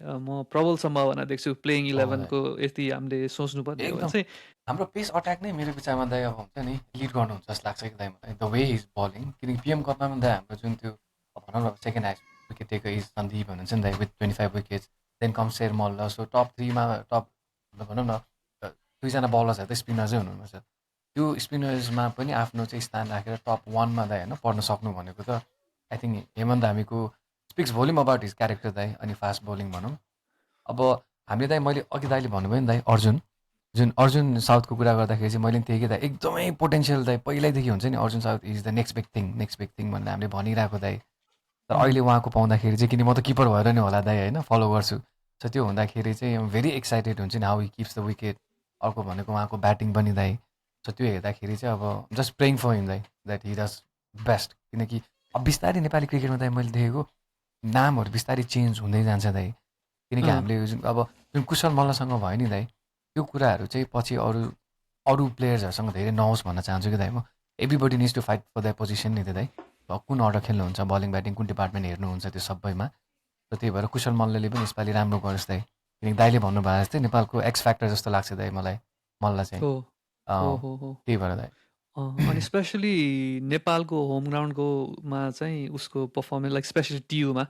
म प्रबल सम्भावना देख्छु प्लेइङ अँ दाइ 11को यदि हामीले सोच्नुपर्ने हो भने एकदम चाहिँ। हाम्रो पेस अट्याक नै मेरो विचारमा दाइ अब हुन्छ नि लिड गर्नुहुन्छ जस्तो लाग्छ कि दाइ मलाई द वे इज बलिङ किनकि पिएम कपमा पनि दाइ हाम्रो जुन त्यो भनौँ न second highest wicket taker is Sandeep हुनुहुन्छ नि दाइ with 25 wickets then come Sher Malla so top 3मा टप भनौँ न दुईजना बलर्सहरू त स्पिनर चाहिँ हुनुहुन्छ त्यो स्पिनर्समा पनि आफ्नो चाहिँ स्थान राखेर टप 1मा दाइ होइन पर्न सक्नु भनेको त आई थिङ्क हेमन्त धामीको speaks volume about his character दाइ अनि फास्ट बलिङ भनौँ अब हामीले दाइ मैले अघि दाइले भन्नुभयो नि दाइ अर्जुन साउथको कुरा गर्दाखेरि चाहिँ मैले पनि त्यही कि दाइ एकदमै पोटेन्सियल दाइ पहिल्यैदेखि हुन्छ नि Arjun south is the next big thing भनेर हामीले भनिरहेको दाइ तर अहिले उहाँको पाउँदाखेरि चाहिँ किन म त किपर भएर नि होला दाइ होइन फलो गर्छु सो त्यो हुँदाखेरि चाहिँ भेरी एक्साइटेड हुन्छ नि how he kips the wicket अर्को भनेको उहाँको ब्याटिङ पनि दाइ सो त्यो हेर्दाखेरि चाहिँ अब जस्ट प्रेइङ फर हिम दाइ द्याट हि डज बेस्ट किनकि अब बिस्तारै नेपाली क्रिकेटमा दाइ मैले देखेको नामहरू बिस्तारै चेन्ज हुँदै जान्छ दाइ किनकि हामीले अब जुन कुशल मल्लसँग भयो नि दाइ त्यो कुराहरू चाहिँ पछि अरू अरू प्लेयर्सहरूसँग धेरै नहोस् भन्न चाहन्छु कि दाइ म everybody needs to fight for the position नि त दाइ कुन अर्डर खेल्नुहुन्छ बलिङ ब्याटिङ कुन डिपार्टमेन्ट हेर्नुहुन्छ त्यो सबैमा र त्यही भएर कुशल मल्लले पनि यसपालि राम्रो गरोस् दाइ किनकि दाइले भन्नुभएको जस्तै नेपालको एक्स फ्याक्टर जस्तो लाग्छ दाइ मलाई मल्ल चाहिँ हो हो हो हो त्यही भएर दाइ अनि स्पेसली नेपालको होम ग्राउन्डकोमा चाहिँ उसको पर्फर्मेन्स लाइक स्पेसली टियुमा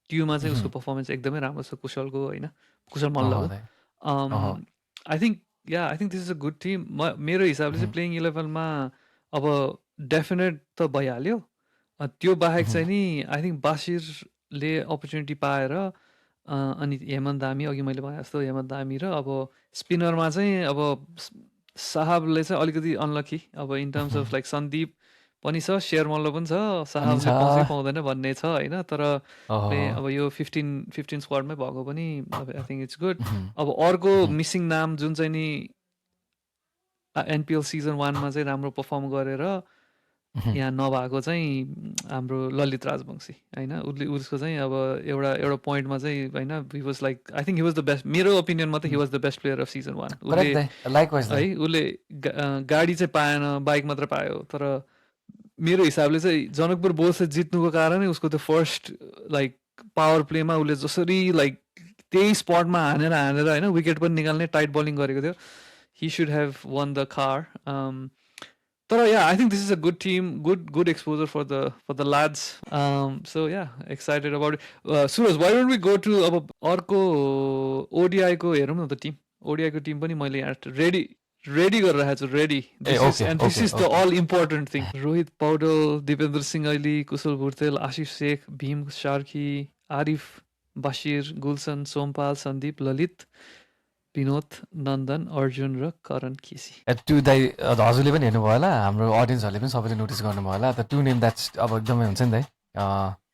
चाहिँ उसको पर्फर्मेन्स एकदमै राम्रो छ कुशलको होइन, कुशल मल्लको। दाइ I think this is a good team. मेरो हिसाबले चाहिँ प्लेइङ 11मा अब डेफिनेट त भइहाल्यो, त्यो बाहेक चाहिँ नि आई थिङ्क बासिरले अपर्च्युनिटी पाएर अनि हेमन्त धामी अघि मैले भने जस्तो हेमन्त धामी र अब स्पिनरमा चाहिँ अब साहबले चाहिँ अलिकति अनलकी अब in terms of like Sandeep पनि छ, शेर मल्ल पनि छ, अनि साहबले छ पाउँछ पाउँदैन भन्ने छ होइन। तर ओहो अब यो 15 स्क्वाडमै भएको पनि आई थिङ्क इट्स गुड। अब अर्को मिसिङ नाम जुन चाहिँ नि एनपिएल सिजन 1मा चाहिँ राम्रो पर्फर्म गरेर यहाँ नभएको चाहिँ हाम्रो ललित राजवंशी होइन। उसको चाहिँ अब एउटा पोइन्टमा चाहिँ होइन he was like I think he was the best, मेरो ओपिनियनमा त he was the best player of season 1। उसले करेक्ट दाइ लाइकवाइज दाइ है उसले गाडी चाहिँ पाएन, बाइक मात्र पायो। तर मेरो हिसाबले चाहिँ जनकपुर बोल्स जित्नुको कारणै उसको त्यो फर्स्ट लाइक पावर प्लेमा उसले जसरी लाइक त्यही स्पटमा हानेर होइन विकेट पनि निकाल्ने टाइट बलिङ गरेको थियो। He should have won the car. तर yeah I think this is a good team, good exposure for the lads. So yeah excited about it. Suraj why don't we go to अब अर्को ओडिआईको हेरौँ न त team. ओडिआईको team पनि मैले यहाँ ready गरेर राखेको छु, ready. This is the all important thing. Rohit Paudel, Dipendra Singh Airee, Kushal Bhurtel, Aashish Sheikh, Bhim Sharki, Aarif, Basir, Gulsan, Sompal, Sandeep, Lalit, Binod, Nandan, Arjun र करण केसी। टु दाइ हजुरले पनि हेर्नुभयो होला, हाम्रो अडियन्सहरूले पनि सबैले नोटिस गर्नुभयो होला। त टु नेम द्याट्स अब एकदमै हुन्छ नि दाइ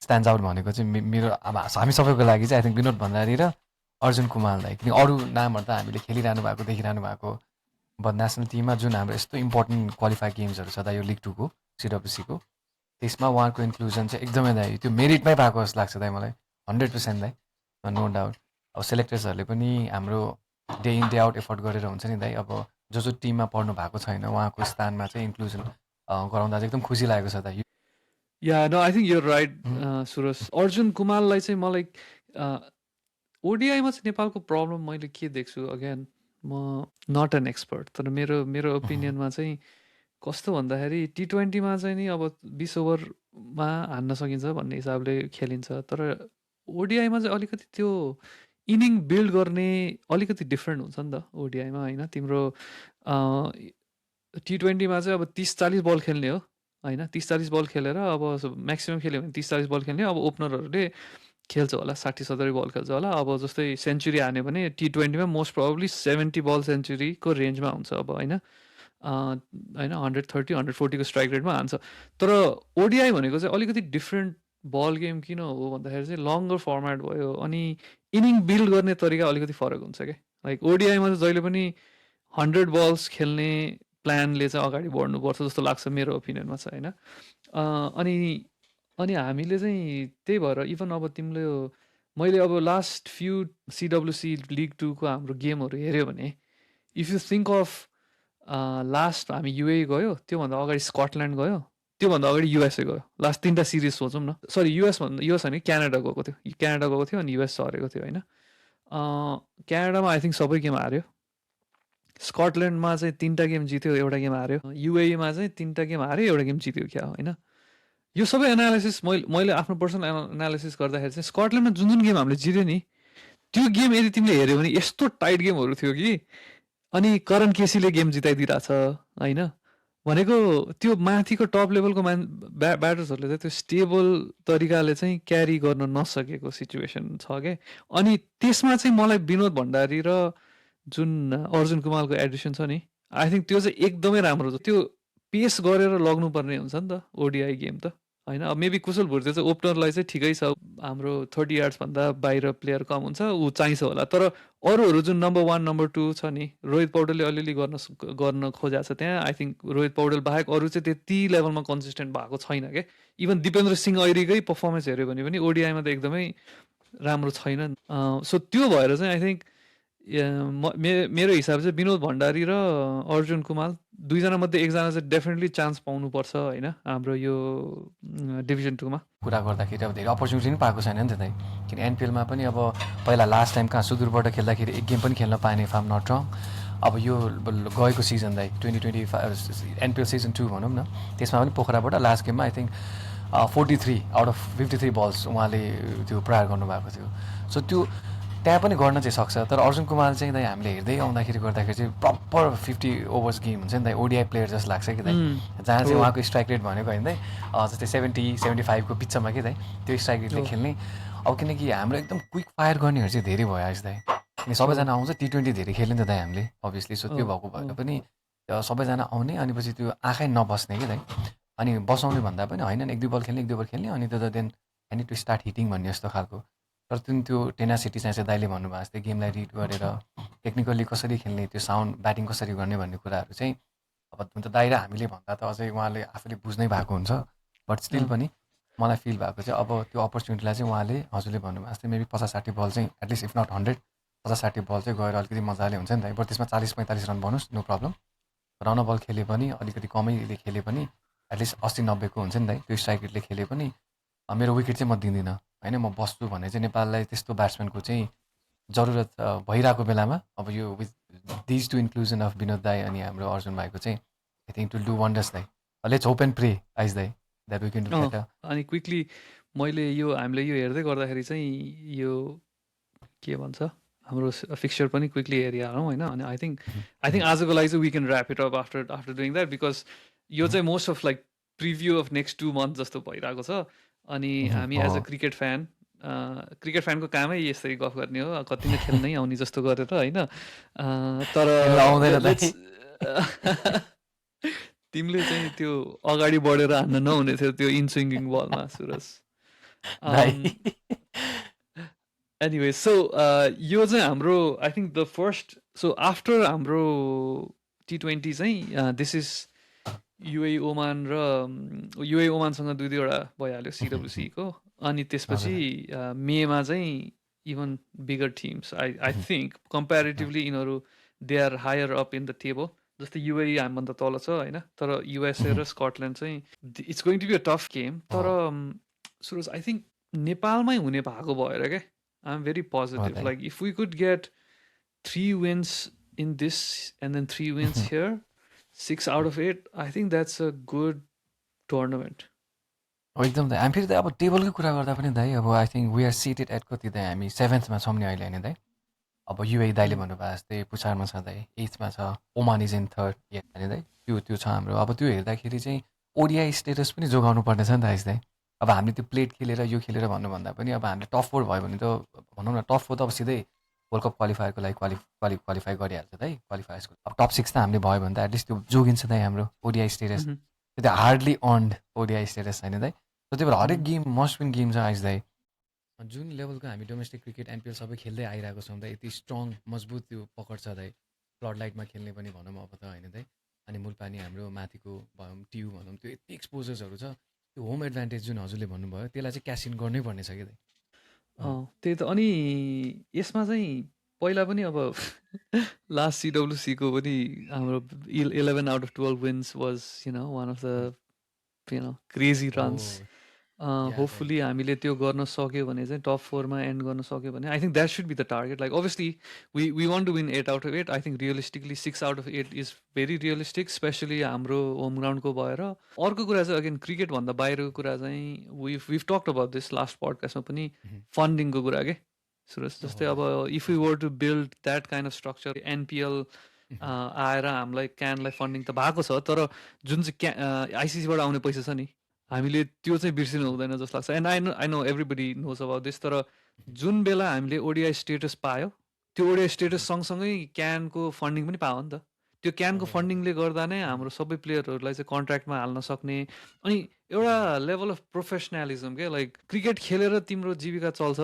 स्ट्यान्ड आउट भनेको चाहिँ मेरो अब हामी सबैको लागि चाहिँ आई थिङ्क विनोद भण्डारी र अर्जुन कुमार दाइ। किनकि अरू नामहरू त हामीले खेलिरहनु भएको देखिरहनु भएको बट नेसनल टिममा जुन हाम्रो यस्तो इम्पोर्टेन्ट क्वालिफाई गेम्सहरू छ दाइ यो लिग 2को सिडब्ल्युसीको त्यसमा उहाँको इन्क्लुजन चाहिँ एकदमै दाइ त्यो मेरिटमै पाएको जस्तो लाग्छ दाइ मलाई 100% दाइ, नो डाउट। अब सेलेक्टर्सहरूले पनि हाम्रो day in day out effort गरेर हुन्छ नि दाइ। अब जो टिममा पढ्नु भएको छैन उहाँको स्थानमा चाहिँ इन्क्लुजन गराउँदा चाहिँ एकदम खुसी लागेको छ दाइ। Yeah no I think you're right Suraj. Arjun कुमारलाई चाहिँ मलाई ओडिआईमा चाहिँ नेपालको प्रब्लम मैले के देख्छु, अगेन म नट एन एक्सपर्ट, तर मेरो ओपिनियनमा चाहिँ कस्तो भन्दाखेरि T20मा चाहिँ नि अब 20 ओभरमा हान्न सकिन्छ भन्ने हिसाबले खेलिन्छ। तर ओडिआईमा चाहिँ अलिकति त्यो इनिङ बिल्ड गर्ने अलिकति डिफ्रेन्ट हुन्छ नि त ओडिआईमा होइन। तिम्रो T20मा चाहिँ अब 30-40 बल खेल्ने हो होइन, 30-40 बल खेलेर अब म्याक्सिमम् खेल्यो भने 30-40 बल खेल्ने। अब ओपनरहरूले खेल्छ होला 60-70 बल खेल्छ होला। अब जस्तै सेन्चुरी हान्यो भने T20मा मोस्ट प्रोबब्ली 70 बल सेन्चुरीको रेन्जमा हुन्छ अब होइन, 130-140को स्ट्राइक रेटमा हान्छ। तर ओडिआई भनेको चाहिँ अलिकति डिफ्रेन्ट बल गेम किन हो भन्दाखेरि चाहिँ लङ्गर फर्मेट भयो अनि इनिङ बिल्ड गर्ने तरिका अलिकति फरक हुन्छ क्या। लाइक ओडिआईमा चाहिँ जहिले पनि 100 बल्स खेल्ने प्लानले चाहिँ अगाडि बढ्नुपर्छ जस्तो लाग्छ मेरो ओपिनियनमा चाहिँ होइन। अनि अनि हामीले चाहिँ त्यही भएर इभन अब तिमीले मैले अब लास्ट फ्यु CWC लिग 2 को हाम्रो गेमहरू हेऱ्यो भने if you think of last हामी युए गयो, त्योभन्दा अगाडि स्कटल्यान्ड गयो, त्योभन्दा अगाडि युएसए गयो। लास्ट 3टा सिरिज सोचौँ न। सरी युएस होइन, क्यानाडा गएको थियो। क्यानाडा गएको थियो अनि युएस सरेको थियो होइन। क्यानाडामा आई थिङ्क सबै गेम हार्यो। स्कटल्यान्डमा चाहिँ 3टा गेम जित्यो, एउटा गेम हार्यो। युएमा चाहिँ 3टा गेम हार्यो, एउटा गेम जित्यो क्या होइन। यो सबै एनालिसिस मैले आफ्नो पर्सनल एनालिसिस गर्दाखेरि चाहिँ स्कटल्यान्डमा जुन जुन गेम हामीले जित्यो नि, त्यो गेम यदि तिमीले हेऱ्यो भने यस्तो टाइट गेमहरू थियो कि। अनि करण केसीले गेम जिताइदिइरहेछ होइन। भनेको त्यो माथिको टप लेभलको ब्याटर्सहरूले चाहिँ त्यो स्टेबल तरिकाले चाहिँ क्यारी गर्न नसकेको सिचुएसन छ क्या। अनि त्यसमा चाहिँ मलाई विनोद भण्डारी र जुन अर्जुन कुमालको एडिसन छ नि, आई थिङ्क त्यो चाहिँ एकदमै राम्रो छ। त्यो पेस गरेर लग्नुपर्ने हुन्छ नि त ओडिआई गेम त होइन। अब मेबी कुशल भुर्जे चाहिँ ओपनरलाई चाहिँ ठिकै छ, हाम्रो 30 यार्ड्सभन्दा बाहिर प्लेयर कम हुन्छ, ऊ चाहिन्छ होला। तर अरूहरू जुन नम्बर 1 नम्बर 2 छ नि, रोहित पौडेलले अलिअलि गर्न खोजेको छ त्यहाँ। आई थिङ्क रोहित पौडेल बाहेक अरू चाहिँ त्यति लेभलमा कन्सिस्टेन्ट भएको छैन क्या। इभन दिपेन्द्र सिंह ऐरीकै पर्फर्मेन्स हेऱ्यो भने पनि ओडिआईमा त एकदमै राम्रो छैन। सो त्यो भएर चाहिँ आई थिङ्क मेरो हिसाब चाहिँ विनोद भण्डारी र अर्जुन कुमाल दुईजना मध्ये एकजना चाहिँ डेफिनेटली चान्स पाउनुपर्छ होइन हाम्रो यो डिभिजन 2 मा। कुरा गर्दाखेरि अब धेरै अपर्च्युनिटी पनि पाएको छैन नि त दाइ। किन एनपिएलमा पनि अब पहिला लास्ट टाइम कहाँ सुदूरबाट खेल्दाखेरि एक गेम पनि खेल्न पाएन इफ आम नट रङ। अब यो गएको सिजन दाइ 2025 एनपिएल सिजन 2 भनौँ न, त्यसमा पनि पोखराबाट लास्ट गेममा I think 43 out of 53 balls उहाँले त्यो प्रहार गर्नुभएको थियो। सो त्यो त्यहाँ पनि गर्न चाहिँ सक्छ। तर अर्जुन कुमार चाहिँ दाइ हामीले हेर्दै आउँदाखेरि गर्दाखेरि चाहिँ प्रपर 50 ओभर्स गेम हुन्छ नि दाइ, ओडिआई प्लेयर जस्तो लाग्छ कि दाइ। जहाँ चाहिँ उहाँको स्ट्राइक रेट भनेको होइन दाइ जस्तै 70-75 को बिचमा कि दाइ त्यो स्ट्राइक रेटले खेल्ने। अब किनकि हाम्रो एकदम क्विक फायर गर्नेहरू चाहिँ धेरै भयो आज दाइ। किन सबैजना आउँछ, T20 धेरै खेल्ने नि त दाइ हामीले अभियसली। सो त्यो भएको भएर पनि सबैजना आउने अनि पछि त्यो आँखै नबस्ने कि दाइ। अनि बसाउने भन्दा पनि होइन, एक दुई बल खेल्ने अनि त then I need to start hitting भन्ने जस्तो खालको। तर त्यो टेनासिटी चाहिँ दाइले भन्नुभएको जस्तै गेमलाई रिड गरेर टेक्निकल्ली कसरी खेल्ने, त्यो साउन्ड ब्याटिङ कसरी गर्ने भन्ने कुराहरू चाहिँ अब हुन त दाइ र हामीले भन्दा त अझै उहाँले आफूले बुझ्नै भएको हुन्छ। बट स्टिल पनि मलाई फिल भएको चाहिँ अब त्यो अपर्च्युनिटीलाई चाहिँ उहाँले हजुरले भन्नुभएको जस्तै मेबी 50-60 बल चाहिँ एटलिस्ट इफ नट 100 50-60 बल चाहिँ गएर अलिकति मजाले हुन्छ नि त। बट त्यसमा 40-45 रन बनोस् नो प्रब्लम। रन बल खेले पनि अलिकति कमैले खेले पनि एटलिस्ट 80-90 को हुन्छ नि त। त्यो स्ट्राइक रेटले खेले पनि मेरो विकेट चाहिँ म दिँदिनँ होइन, म बस्छु भने चाहिँ नेपाललाई त्यस्तो ब्याट्सम्यानको चाहिँ जरुरत भइरहेको बेलामा अब यो with these two inclusion of Vinod दाई अनि हाम्रो अर्जुन भाइको चाहिँ I think to do wonders दाई। लेट्स होप एन्ड प्रे आइज दाई that we can do better. अनि क्विकली हामीले यो हेर्दै गर्दाखेरि चाहिँ यो के भन्छ हाम्रो फिक्चर पनि क्विकली हेरिहालौँ होइन। अनि आई थिङ्क आजको लागि चाहिँ we can wrap it up after doing that, because यो चाहिँ most of like preview of next 2 month जस्तो भइरहेको छ। अनि हामी एज अ क्रिकेट फ्यानको कामै यसरी गफ गर्ने हो, कति नै खेल्नै आउने जस्तो गरेर होइन। तर तिमीले चाहिँ त्यो अगाडि बढेर हान्न नहुने थियो त्यो इनस्विङ्गिङ बलमा सुरज। एनिवे सो यो चाहिँ हाम्रो I think the first, so after हाम्रो T20 चाहिँ दिस इज युए ओमान र युए ओमानसँग 2-2वटा भइहाल्यो CWC को। अनि त्यसपछि मेमा चाहिँ even bigger teams I think comparatively यिनीहरू they are higher up in the table. जस्तै युए हामीभन्दा तल छ होइन, तर युएसए र स्कटल्यान्ड चाहिँ it's going to be a tough game. तर सुरज आई थिङ्क नेपालमै हुने भएको भएर क्या I am very positive. Like if we could get 3 wins in this and then 3 wins here, 6 out of 8, I think that's a good tournament. एकदम दाइ। हामी फेरि त अब टेबलकै कुरा गर्दा पनि दाइ अब I think we are seated at कति दाइ, हामी 7th मा छौँ नि अहिले होइन दाइ। अब युए दाइले भन्नुभएको जस्तै पुछारमा छ दाइ, 8th मा छ, ओमान इज इन 3rd होइन दाइ। त्यो छ हाम्रो। अब त्यो हेर्दाखेरि चाहिँ ओडिआई स्टेटस पनि जोगाउनु पर्नेछ नि त दाइ। अब हामीले त्यो प्लेट खेलेर यो खेलेर भन्नुभन्दा पनि अब हामीले टप 4 भयो भने त भनौँ न, टप 4 त अब सिधै वर्ल्ड कप क्वालिफायरको लागि क्वालिफाई गरिहाल्छ दाइ, क्वालिफायर्सको। अब टप 6 त हामीले भयो भने त एटलिस्ट त्यो जोगिन्छ दाइ हाम्रो ओडिआई स्टेटस। त्यो हार्डली अर्न्ड ओडिआई स्टेटस होइन दाइ। त्यही भएर हरेक गेम मस्ट विन गेम छ आइज दाइ। जुन लेभलको हामी डोमेस्टिक क्रिकेट एनपिएल सबै खेल्दै आइरहेको छौँ दाइ, यति स्ट्रङ मजबुत त्यो पकड छ दाइ। फ्लड लाइटमा खेल्ने पनि भनौँ अब त होइन दाइ। अनि मुलपानी हाम्रो माथिको भनौँ टियु भनौँ, त्यो यति एक्सपोजर्सहरू छ, त्यो होम एडभान्टेज जुन हजुरले भन्नुभयो त्यसलाई चाहिँ क्यास इन गर्नै पर्ने छ कि दाइ त्यही त अनि यसमा चाहिँ पहिला पनि अब लास्ट सिडब्लुसीको पनि हाम्रो 11 out of 12 wins was one of the crazy runs हो या दाइ होपफुली हामीले त्यो गर्न सक्यो भने चाहिँ टप 4मा एन्ड गर्न सक्यो भने I think that should be the target like obviously we want to win 8 out of 8 I think realistically 6 out of 8 is very realistic specially हाम्रो होम ग्राउन्डको भएर अर्को कुरा चाहिँ अगेन क्रिकेटभन्दा बाहिरको कुरा चाहिँ we've talked about this last पडकास्टमा पनि फन्डिङको कुरा के सुरज जस्तै अब if you were to build that kind of structure NPL आएर हामीलाई क्यानलाई फन्डिङ त भएको छ तर जुन चाहिँ आइसिसीबाट आउने पैसा छ नि हामीले त्यो चाहिँ बिर्सिनु हुँदैन जस्तो लाग्छ and I know everybody knows about this तर जुन बेला हामीले ओडिआई स्टेटस पायो त्यो ओडिआई स्टेटस सँगसँगै क्यानको फन्डिङ पनि पायो नि त त्यो क्यानको फन्डिङले गर्दा नै हाम्रो सबै प्लेयरहरूलाई चाहिँ कन्ट्र्याक्टमा हाल्न सक्ने अनि एउटा लेभल अफ प्रोफेसनलिजम के लाइक क्रिकेट खेलेर तिम्रो जीविका चल्छ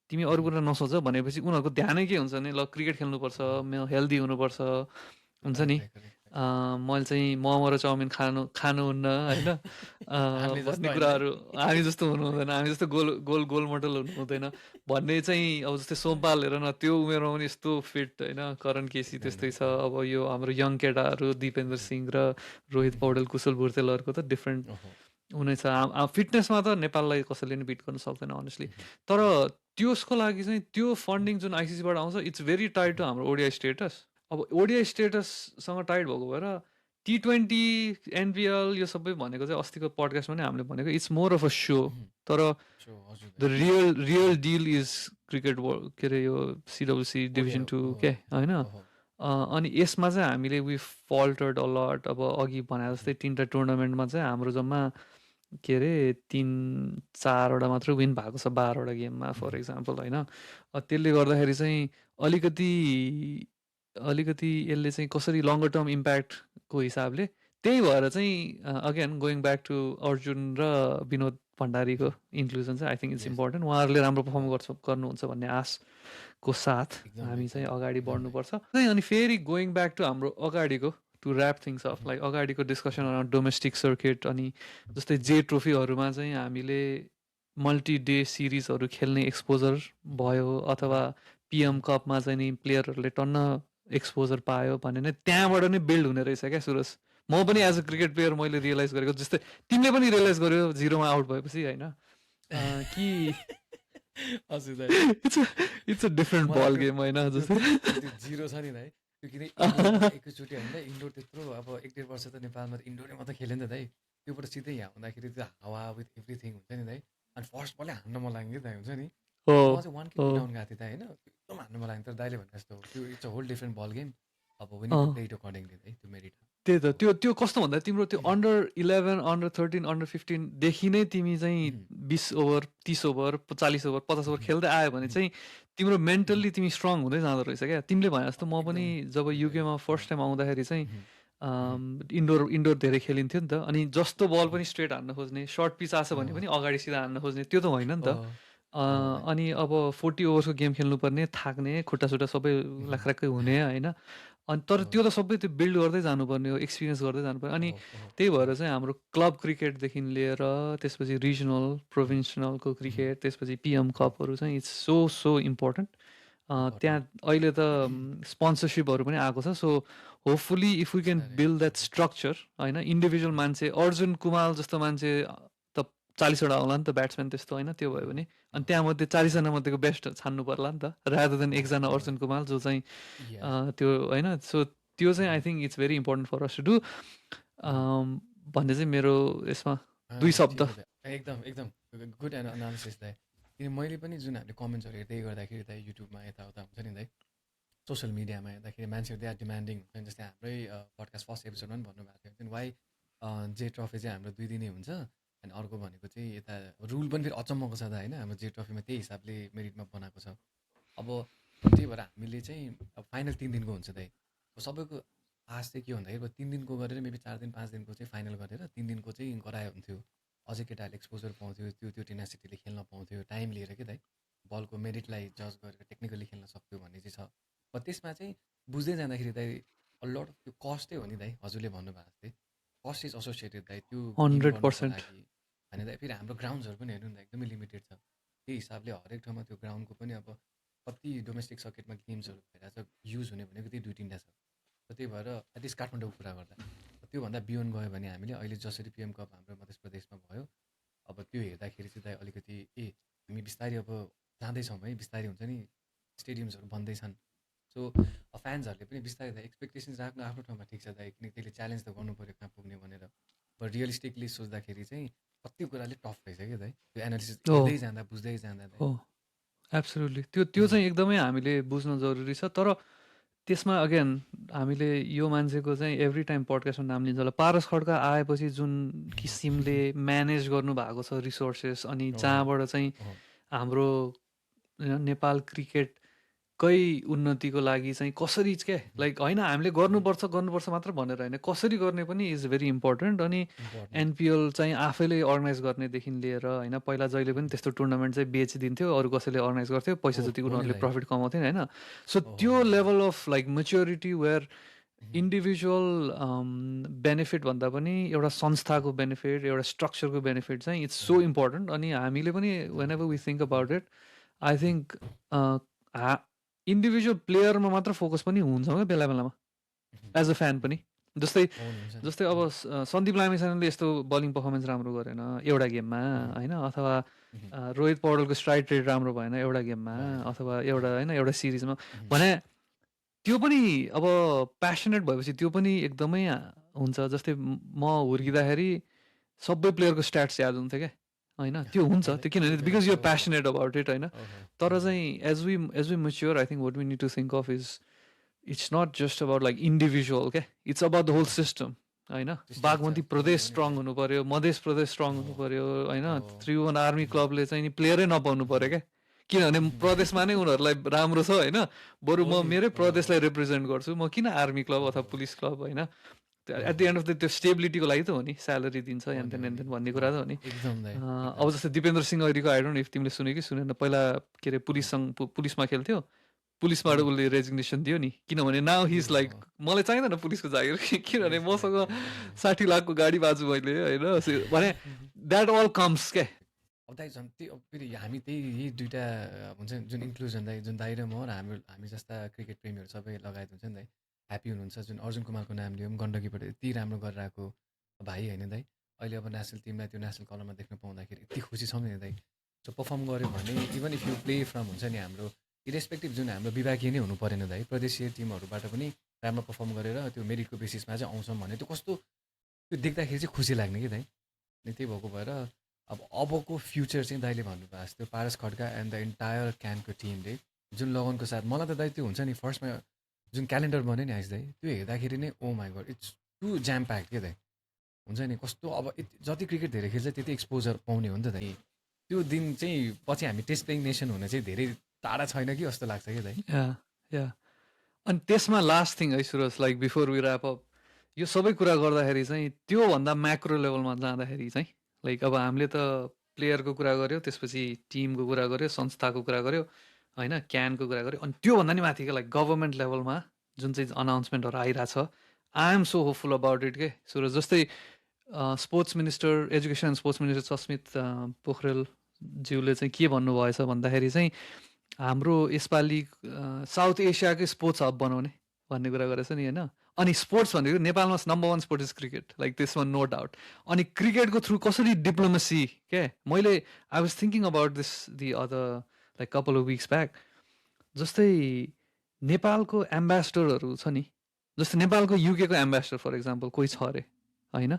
तिमी अरू कुरा नसोच भनेपछि उनीहरूको ध्यानै के हुन्छ भने ल क्रिकेट खेल्नुपर्छ म हेल्दी हुनुपर्छ हुन्छ नि मैले चाहिँ मोमो र चाउमिन खानुहुन्न होइन भन्ने कुराहरू हामी जस्तो हुनु हुँदैन हामी जस्तो गोल मोडल हुनु हुँदैन भन्ने चाहिँ अब जस्तै सोमपाल हेर न त्यो उमेरमा पनि यस्तो फिट होइन करण केसी त्यस्तै छ अब यो हाम्रो यङ केटाहरू दिपेन्द्र सिंह र रोहित पौडेल कुशल भुर्तेलहरूको त डिफ्रेन्ट हुने छ फिटनेसमा त नेपाललाई कसैले नि बिट गर्न सक्दैन अनेस्टली तर त्यसको लागि चाहिँ त्यो फन्डिङ जुन आइसिसीबाट आउँछ इट्स भेरी टाइड टु हाम्रो ओडिआई स्टेटस अब ओडिआई स्टेटससँग टाइट भएको भएर T20 एनपिएल यो सबै भनेको चाहिँ अस्तिको पडकास्टमा नै हामीले भनेको it's more of a so तर the real deal is cricket के अरे यो सिडब्लुसी डिभिजन 2 के होइन अनि यसमा चाहिँ हामीले वी फल्टर्ड अलट अब अघि भने जस्तै 3टा टुर्नामेन्टमा चाहिँ हाम्रो जम्मा के अरे 3-4वटा मात्र विन भएको छ 12वटा गेममा फर इक्जाम्पल होइन त्यसले गर्दाखेरि चाहिँ अलिकति यसले चाहिँ कसरी लङ्गर टर्म इम्प्याक्टको हिसाबले त्यही भएर चाहिँ again going back to Arjun र विनोद भण्डारीको इन्क्लुजन चाहिँ आई थिङ्क इट्स इम्पोर्टेन्ट उहाँहरूले राम्रो पर्फर्म गर्नुहुन्छ भन्ने आशको साथ हामी चाहिँ अगाडि बढ्नुपर्छ अनि फेरि गोइङ ब्याक टु हाम्रो अगाडिको to wrap things of like अगाडिको डिस्कसन अराउन्ड डोमेस्टिक सर्किट अनि जस्तै जे ट्रोफीहरूमा चाहिँ हामीले मल्टी डे सिरिजहरू खेल्ने एक्सपोजर भयो अथवा पिएम कपमा चाहिँ नि प्लेयरहरूले टन्न एक्सपोजर पायो भने नै त्यहाँबाट नै बिल्ड हुने रहेछ क्या सुरज म पनि एज अ क्रिकेट प्लेयर मैले रियलाइज गरेको जस्तै तिमीले पनि रियलाइज गर्यो 0मा आउट भएपछि होइन कि it's a different ball game होइन जस्तै 0 छ नि दाइ त्यो किन एकैचोटि होइन इन्डोर त्यत्रो अब 1-1.5 वर्ष त नेपालमा त इन्डोरै मात्रै खेल्यो नि त दाइ त्योबाट सिधै यहाँ हुँदाखेरि त्यो हावा विथ एभ्रिथिङ हुन्छ नि दाइ अनि फर्स्ट बलै हान्न मन लाग्यो कि दाइ हुन्छ नि म चाहिँ 1 किलो डाउन गएको थिएँ दाइ होइन एकदम हान्नु मन लाग्यो तर दाइले भने जस्तो त्यो it's a whole different ball game अब win to play it accordingly दाइ त्यो मेरिट त्यही त त्यो कस्तो भन्दा तिम्रो त्यो अन्डर 11 अन्डर 13 अन्डर 15 देखि नै तिमी चाहिँ 20 ओभर 30 ओभर 40 ओभर 50 ओभर खेल्दै आयो भने चाहिँ तिम्रो मेन्टल्ली तिमी स्ट्रङ हुँदै जाँदो रहेछ क्या तिमीले भने जस्तो म पनि जब युकेमा फर्स्ट टाइम आउँदाखेरि चाहिँ इन्डोर धेरै खेलिन्थ्यो नि त अनि जस्तो बल पनि स्ट्रेट हान्न खोज्ने सर्ट पिच आछ भने पनि अगाडि सिधा हान्न खोज्ने त्यो त होइन नि त अनि अब 40 ओभर्सको गेम खेल्नुपर्ने थाक्ने खुट्टा सुट्टा सबै लाख्राक्कै हुने होइन अनि तर त्यो त सबै त्यो बिल्ड गर्दै जानुपर्ने हो एक्सपिरियन्स गर्दै जानुपर्ने अनि त्यही भएर चाहिँ हाम्रो क्लब क्रिकेटदेखि लिएर त्यसपछि रिजनल प्रोभिन्सनलको क्रिकेट त्यसपछि पिएम कपहरू चाहिँ इट्स सो इम्पोर्टेन्ट त्यहाँ अहिले त स्पोन्सरसिपहरू पनि आएको छ so hopefully if you can build that structure होइन इन्डिभिजुअल मान्छे अर्जुन कुमाल जस्तो मान्छे त 40वटा आउला नि त ब्याट्सम्यान त्यस्तो होइन त्यो भयो भने अनि त्यहाँमध्ये 40जना मध्येको बेस्ट छान्नु पर्ला नि त रादर देन एकजना अर्जुन कुमाल जो चाहिँ त्यो होइन सो त्यो चाहिँ I think it's very important for us to do भन्ने चाहिँ मेरो यसमा 2 शब्द एकदम गुड एनालिसिस दाइ किन मैले पनि जुन हामीले कमेन्ट्सहरू हेर्दै गर्दाखेरि दाइ युट्युबमा यताउता हुन्छ नि दाइ सोसियल मिडियामा हेर्दाखेरि मान्छेहरू त्यहाँ डिमान्डिङ हुन्छ नि जस्तै हाम्रै पडकास्ट फर्स्ट एपिसोडमा पनि भन्नुभएको थियो वाइ जे ट्रफी चाहिँ हाम्रो 2 दिनै हुन्छ अनि अर्को भनेको चाहिँ यता रुल पनि फेरि अचम्मको छ त होइन हाम्रो जे ट्रफीमा त्यही हिसाबले मेरिटमा बनाएको छ अब त्यही भएर हामीले चाहिँ अब फाइनल 3 दिनको हुन्छ दाइ सबैको आश चाहिँ के भन्दाखेरि 3 दिनको गरेर मेबी 4 दिन 5 दिनको चाहिँ फाइनल गरेर 3 दिनको चाहिँ गरायो हुन्थ्यो अझै केटाहरूले एक्सपोजर पाउँथ्यो त्यो टेनासिटीले खेल्न पाउँथ्यो टाइम लिएर के दाइ बलको मेरिटलाई जज गरेर टेक्निकली खेल्न सक्थ्यो भन्ने चाहिँ छ र त्यसमा चाहिँ बुझ्दै जाँदाखेरि दाइ लट अफ त्यो कस्टै हो नि दाइ हजुरले भन्नुभएको जस्तै कस्ट इज एसोसिएटेड दाइ त्यो 100% होइन त फेरि हाम्रो ग्राउन्ड्सहरू पनि हेर्नु न एकदमै लिमिटेड छ त्यही हिसाबले हरेक ठाउँमा त्यो ग्राउन्डको पनि अब कति डोमेस्टिक सर्किटमा गेम्सहरू भइरहेछ युज हुने भनेको त्यही 2-3टा छ त्यही भएर एटलिस्ट काठमाडौँको कुरा गर्दा त्योभन्दा बियोन्ड गयो भने हामीले अहिले जसरी पिएम कप हाम्रो मध्य प्रदेशमा भयो अब त्यो हेर्दाखेरि चाहिँ दाइ अलिकति हामी बिस्तारै अब जाँदैछौँ है बिस्तारै हुन्छ नि स्टेडियम्सहरू बन्दैछन् सो फ्यान्सहरूले पनि बिस्तारै दाइ एक्सपेक्टेसन्स राख्नु आफ्नो ठाउँमा ठिक छ दाइ किनकि त्यसले च्यालेन्ज त गर्नु पऱ्यो कहाँ पुग्ने भनेर बट रियलिस्टिकली सोच्दाखेरि चाहिँ कति कुराले टफ रहेछ क्या दाइ त्यो एनालिसिस हेर्दै जाँदा बुझ्दै जाँदा दाइ हो एब्सोल्युटली त्यो चाहिँ एकदमै हामीले बुझ्न जरुरी छ तर त्यसमा अगेन हामीले यो मान्छेको चाहिँ एभ्री टाइम पडकास्टमा नाम लिन्छ होला पारस खड्का आएपछि जुन किसिमले म्यानेज गर्नुभएको छ रिसोर्सेस अनि जहाँबाट चाहिँ हाम्रो नेपाल क्रिकेटकै उन्नतिको लागि चाहिँ कसरी क्या लाइक होइन हामीले गर्नुपर्छ मात्र भनेर होइन कसरी गर्ने पनि इज भेरी इम्पोर्टेन्ट अनि एनपिएल चाहिँ आफैले अर्गनाइज गर्नेदेखि लिएर होइन पहिला जहिले पनि त्यस्तो टुर्नामेन्ट चाहिँ बेचिदिन्थ्यो अरू कसैले अर्गनाइज गर्थ्यो पैसा जति उनीहरूले प्रफिट कमाउँथ्यो होइन सो त्यो level of like maturity where individual benefit भन्दा पनि एउटा संस्थाको बेनिफिट एउटा स्ट्रक्चरको बेनिफिट चाहिँ इट्स सो इम्पोर्टेन्ट अनि हामीले पनि whenever we think about it I think individual प्लेयरमा मात्र फोकस पनि हुन्छ क्या बेला बेलामा एज अ फ्यान पनि जस्तै अब सन्दीप लामिछानेले यस्तो बलिङ पर्फर्मेन्स राम्रो गरेन एउटा गेममा होइन अथवा रोहित पौडेलको स्ट्राइक रेट राम्रो भएन एउटा गेममा अथवा एउटा सिरिजमा भने त्यो पनि अब प्यासनेट भएपछि त्यो पनि एकदमै हुन्छ जस्तै म हुर्किँदाखेरि सबै प्लेयरको स्ट्याट्स याद हुन्थ्यो क्या होइन त्यो हुन्छ त्यो किनभने because you're passionate about it होइन तर चाहिँ as we mature I think what we need to think of is it's not just about like individual क्या it's about the whole system होइन बागमती प्रदेश स्ट्रङ हुनु पऱ्यो मधेस प्रदेश स्ट्रङ हुनु पऱ्यो होइन त्रिभुवन आर्मी क्लबले चाहिँ नि प्लेयरै नपाउनु पऱ्यो क्या किनभने प्रदेशमा नै उनीहरूलाई राम्रो छ होइन बरु म मेरै प्रदेशलाई रिप्रेजेन्ट गर्छु म किन आर्मी क्लब अथवा पुलिस क्लब होइन at the end of the त्यो स्टेबिलिटीको लागि त हो नि स्यालेरी दिन्छ एन्थेन भन्ने कुरा त हो नि अब जस्तै दिपेन्द्र सिंह ऐरीको आइडोन्ट इफ तिमीले सुन्यो कि सुनेन पहिला के अरे पुलिसमा खेल्थ्यो पुलिसबाट उसले रेजिग्नेसन दियो नि किनभने नाउ हि इज लाइक मलाई चाहिँदैन पुलिसको जागिर किनभने मसँग 60 लाखको गाडी बाजु मैले होइन भने द्याट अल कम्स क्या अब दाइ झन् त्यही फेरि हामी त्यही यही दुइटा हुन्छ नि जुन इन्क्लुजन दाइ जुन दाइ र म र हामी जस्ता क्रिकेट प्रेमीहरू सबै लगायत हुन्छ नि दाइ ह्याप्पी हुनुहुन्छ जुन अर्जुन कुमारको नाम लियौँ गण्डकीबाट यति राम्रो गरेर आएको भाइ होइन दाइ अहिले अब नेसनल टिमलाई त्यो नेसनल कलरमा देख्न पाउँदाखेरि यति खुसी छौँ नि दाइ सो पर्फर्म गऱ्यो भने even if you play from हुन्छ नि हाम्रो इरेस्पेक्टिभ जुन हाम्रो विभागीय नै हुनु परेन दाइ प्रदेशीय टिमहरूबाट पनि राम्रो पर्फर्म गरेर त्यो मेरिटको बेसिसमा चाहिँ आउँछौँ भने त्यो कस्तो त्यो देख्दाखेरि चाहिँ खुसी लाग्ने कि दाइ अनि त्यही भएको भएर अबको फ्युचर चाहिँ दाइले भन्नुभएको जस्तो Paras Khadka and the entire क्यानको टिमले जुन लगनको साथ मलाई त दाइ त्यो हुन्छ नि फर्स्टमा जुन क्यालेन्डर बन्यो नि आइस दाइ त्यो हेर्दाखेरि नै oh my god it's too jam packed के दाइ हुन्छ नि कस्तो अब जति क्रिकेट धेरै खेल्छ त्यति एक्सपोजर पाउने हो नि त दाइ त्यो दिन चाहिँ पछि हामी टेस्ट प्लेइङ नेसन हुन चाहिँ धेरै टाढा छैन कि जस्तो लाग्छ कि दाइ या अनि त्यसमा लास्ट थिङ है Suraj like before we wrap up यो सबै कुरा गर्दाखेरि चाहिँ त्योभन्दा म्याक्रो लेभलमा जाँदाखेरि चाहिँ लाइक अब हामीले त प्लेयरको कुरा गऱ्यो त्यसपछि टिमको कुरा गऱ्यो संस्थाको कुरा गऱ्यो होइन क्यानको कुरा गऱ्यो अनि त्योभन्दा नि माथिको लाइक गभर्मेन्ट लेभलमा जुन चाहिँ अनाउन्समेन्टहरू आइरहेछ I am so hopeful about it के सुरज जस्तै sports minister education and sports minister Sasmit Pokharel ज्यूले चाहिँ के भन्नुभएछ भन्दाखेरि चाहिँ हाम्रो यसपालि साउथ एसियाकै स्पोर्ट्स हब बनाउने भन्ने कुरा गरेछ नि होइन अनि स्पोर्ट्स भनेको नेपालमा number 1 sport is cricket like this one no doubt अनि क्रिकेटको थ्रु कसरी डिप्लोमेसी क्या मैले I was thinking about this the other like couple of weeks back जस्तै नेपालको एम्बेसडरहरू छ नि जस्तै नेपालको युकेको एम्बेसडर फर इक्जाम्पल कोही छ अरे होइन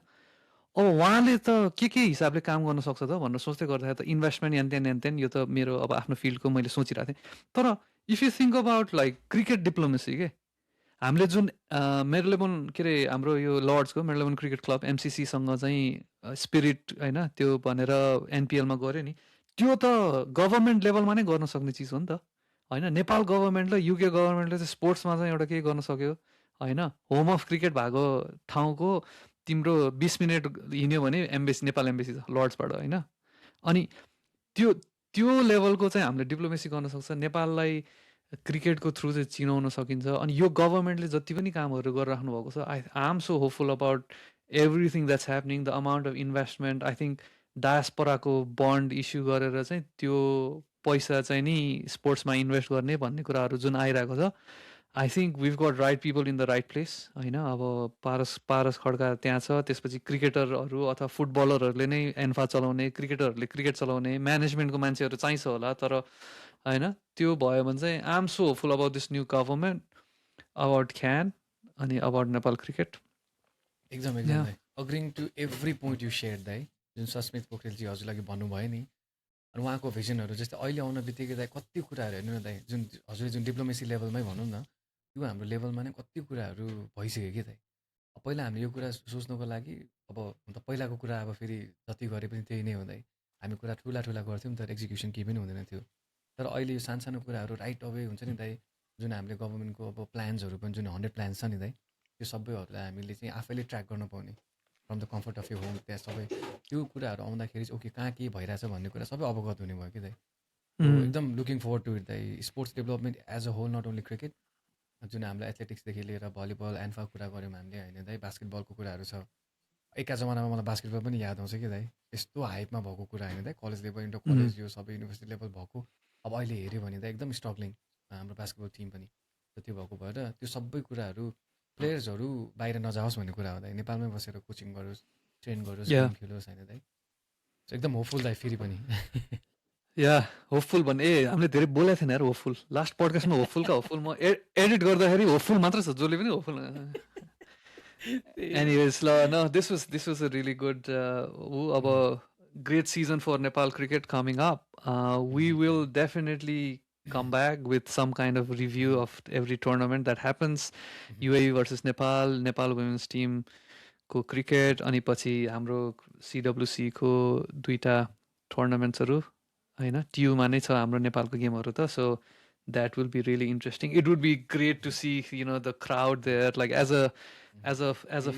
अब उहाँले त के हिसाबले काम गर्न सक्छ त भनेर सोच्दै गर्दाखेरि त इन्भेस्टमेन्ट यान यो त मेरो अब आफ्नो फिल्डको मैले सोचिरहेको थिएँ तर if you think about like cricket diplomacy के हामीले जुन मेरिलेबन के अरे हाम्रो यो लर्ड्सको मेरिलेबन क्रिकेट क्लब एमसिसीसँग चाहिँ स्पिरिट होइन त्यो भनेर एनपिएलमा गऱ्यो नि त्यो त गभर्मेन्ट लेभलमा नै गर्न सक्ने चिज हो नि त होइन नेपाल गभर्मेन्ट र युके गभर्मेन्टले चाहिँ स्पोर्ट्समा चाहिँ एउटा के गर्न सक्यो होइन होम अफ क्रिकेट भएको ठाउँको तिम्रो 20 मिनट हिँड्यो भने एम्बेसी नेपाल एम्बेसी छ लर्ड्सबाट होइन अनि त्यो लेभलको चाहिँ हामीले डिप्लोमेसी गर्न सक्छ नेपाललाई क्रिकेटको थ्रु चाहिँ चिनाउन सकिन्छ अनि यो गभर्मेन्टले जति पनि कामहरू गरिराख्नु भएको छ I am so hopeful about everything that's happening the amount of investment I think डायस्पोराको बन्ड इस्यु गरेर चाहिँ त्यो पैसा चाहिँ नि स्पोर्ट्समा इन्भेस्ट गर्ने भन्ने कुराहरू जुन आइरहेको छ, I think we've got right people in the right place होइन। अब पारस पारस खड्का त्यहाँ छ, त्यसपछि क्रिकेटरहरू अथवा फुटबलरहरूले नै एन्फा चलाउने, क्रिकेटरहरूले क्रिकेट चलाउने, म्यानेजमेन्टको मान्छेहरू चाहिन्छ होला, तर होइन त्यो भयो भने चाहिँ I am so hopeful about this new government, about ख्यान अनि अबाउट नेपाल क्रिकेट। एकदम एकदम दाइ, agreeing to every point you share दाइ, जुन सस्मित पोखरेलजी हजुरलाई भन्नुभयो नि, अनि उहाँको भिजनहरू जस्तै अहिले आउन बित्तिकै दाइ कति कुराहरू हेर्नु न दाइ, जुन हजुरले जुन डिप्लोमेसी लेभलमै भनौँ न, त्यो हाम्रो लेभलमा नै कति कुराहरू भइसक्यो कि दाइ। पहिला हामीले यो कुरा सोच्नुको लागि अब पहिलाको कुरा अब फेरि जति गरे पनि त्यही नै हो दाइ, हामी कुरा ठुला ठुला गर्थ्यौँ तर एक्जिक्युसन केही पनि हुँदैन थियो। तर अहिले यो सानो कुराहरू राइट अवे हुन्छ नि दाइ, जुन हामीले गभर्मेन्टको अब प्लान्सहरू पनि जुन 100 प्लान्स छ नि दाइ, त्यो सबैहरूलाई हामीले चाहिँ आफैले ट्र्याक गर्न पाउने, from the comfort of your home, त्यहाँ सबै त्यो कुराहरू आउँदाखेरि चाहिँ ओके कहाँ के भइरहेछ भन्ने कुरा सबै अवगत हुने भयो कि दाइ। एकदम लुकिङ फरवर्ड टु इट दाइ, sports development as a whole, not only cricket, जुन हामीलाई एथलेटिक्सदेखि लिएर भलिबल एन्फा कुरा गऱ्यौँ हामीले होइन दाइ, बास्केटबलको कुराहरू छ। एका जमानामा मलाई बास्केटबल पनि याद आउँछ कि दाइ, यस्तो हाइपमा भएको कुरा होइन दाइ, कलेज लेभल इन्टर कलेज यो सबै युनिभर्सिटी लेभल भएको। अब अहिले हेऱ्यो भने त एकदम स्ट्रगलिङ हाम्रो बास्केटबल टिम पनि, र त्यो भएको भएर त्यो सबै कुराहरू प्लेयर्सहरू बाहिर नजाओस् भन्ने कुरा हो दाइ, नेपालमै बसेर कोचिङ गरोस्, ट्रेन गरोस्, गेम खेलोस् होइन दाइ। एकदम होपफुल दाइ फेरि पनि। या होपफुल भन्ने हामीले धेरै बोलेको थिएन यार, होपफुल लास्ट पडकास्टमा होपफुल का होपफुल, म एडिट गर्दाखेरि होपफुल मात्र छ, जसले पनि होपफुल। एनिवेज ल न, this was a really good अब great season for Nepal cricket coming up. We will definitely come back with some kind of review of every tournament that happens. UAE versus Nepal, Nepal women's team को cricket, अनि पछि हाम्रो CWC को दुईटा टुर्नामेन्ट्सहरू होइन, ट्युमा नै छ हाम्रो नेपालको गेमहरू त, so that will be really interesting. It would be great to see, you know, the crowd there, like as a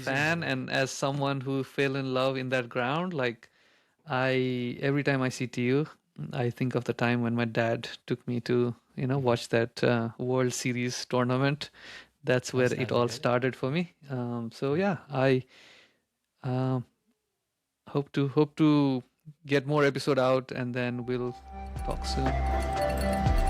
fan and as someone who fell in love in that ground. Like every time I see TU, I think of the time when my dad took me to, you know, watch that World Series tournament. That's where it all started for me. So yeah, I hope to get more episode out, and then we'll talk soon.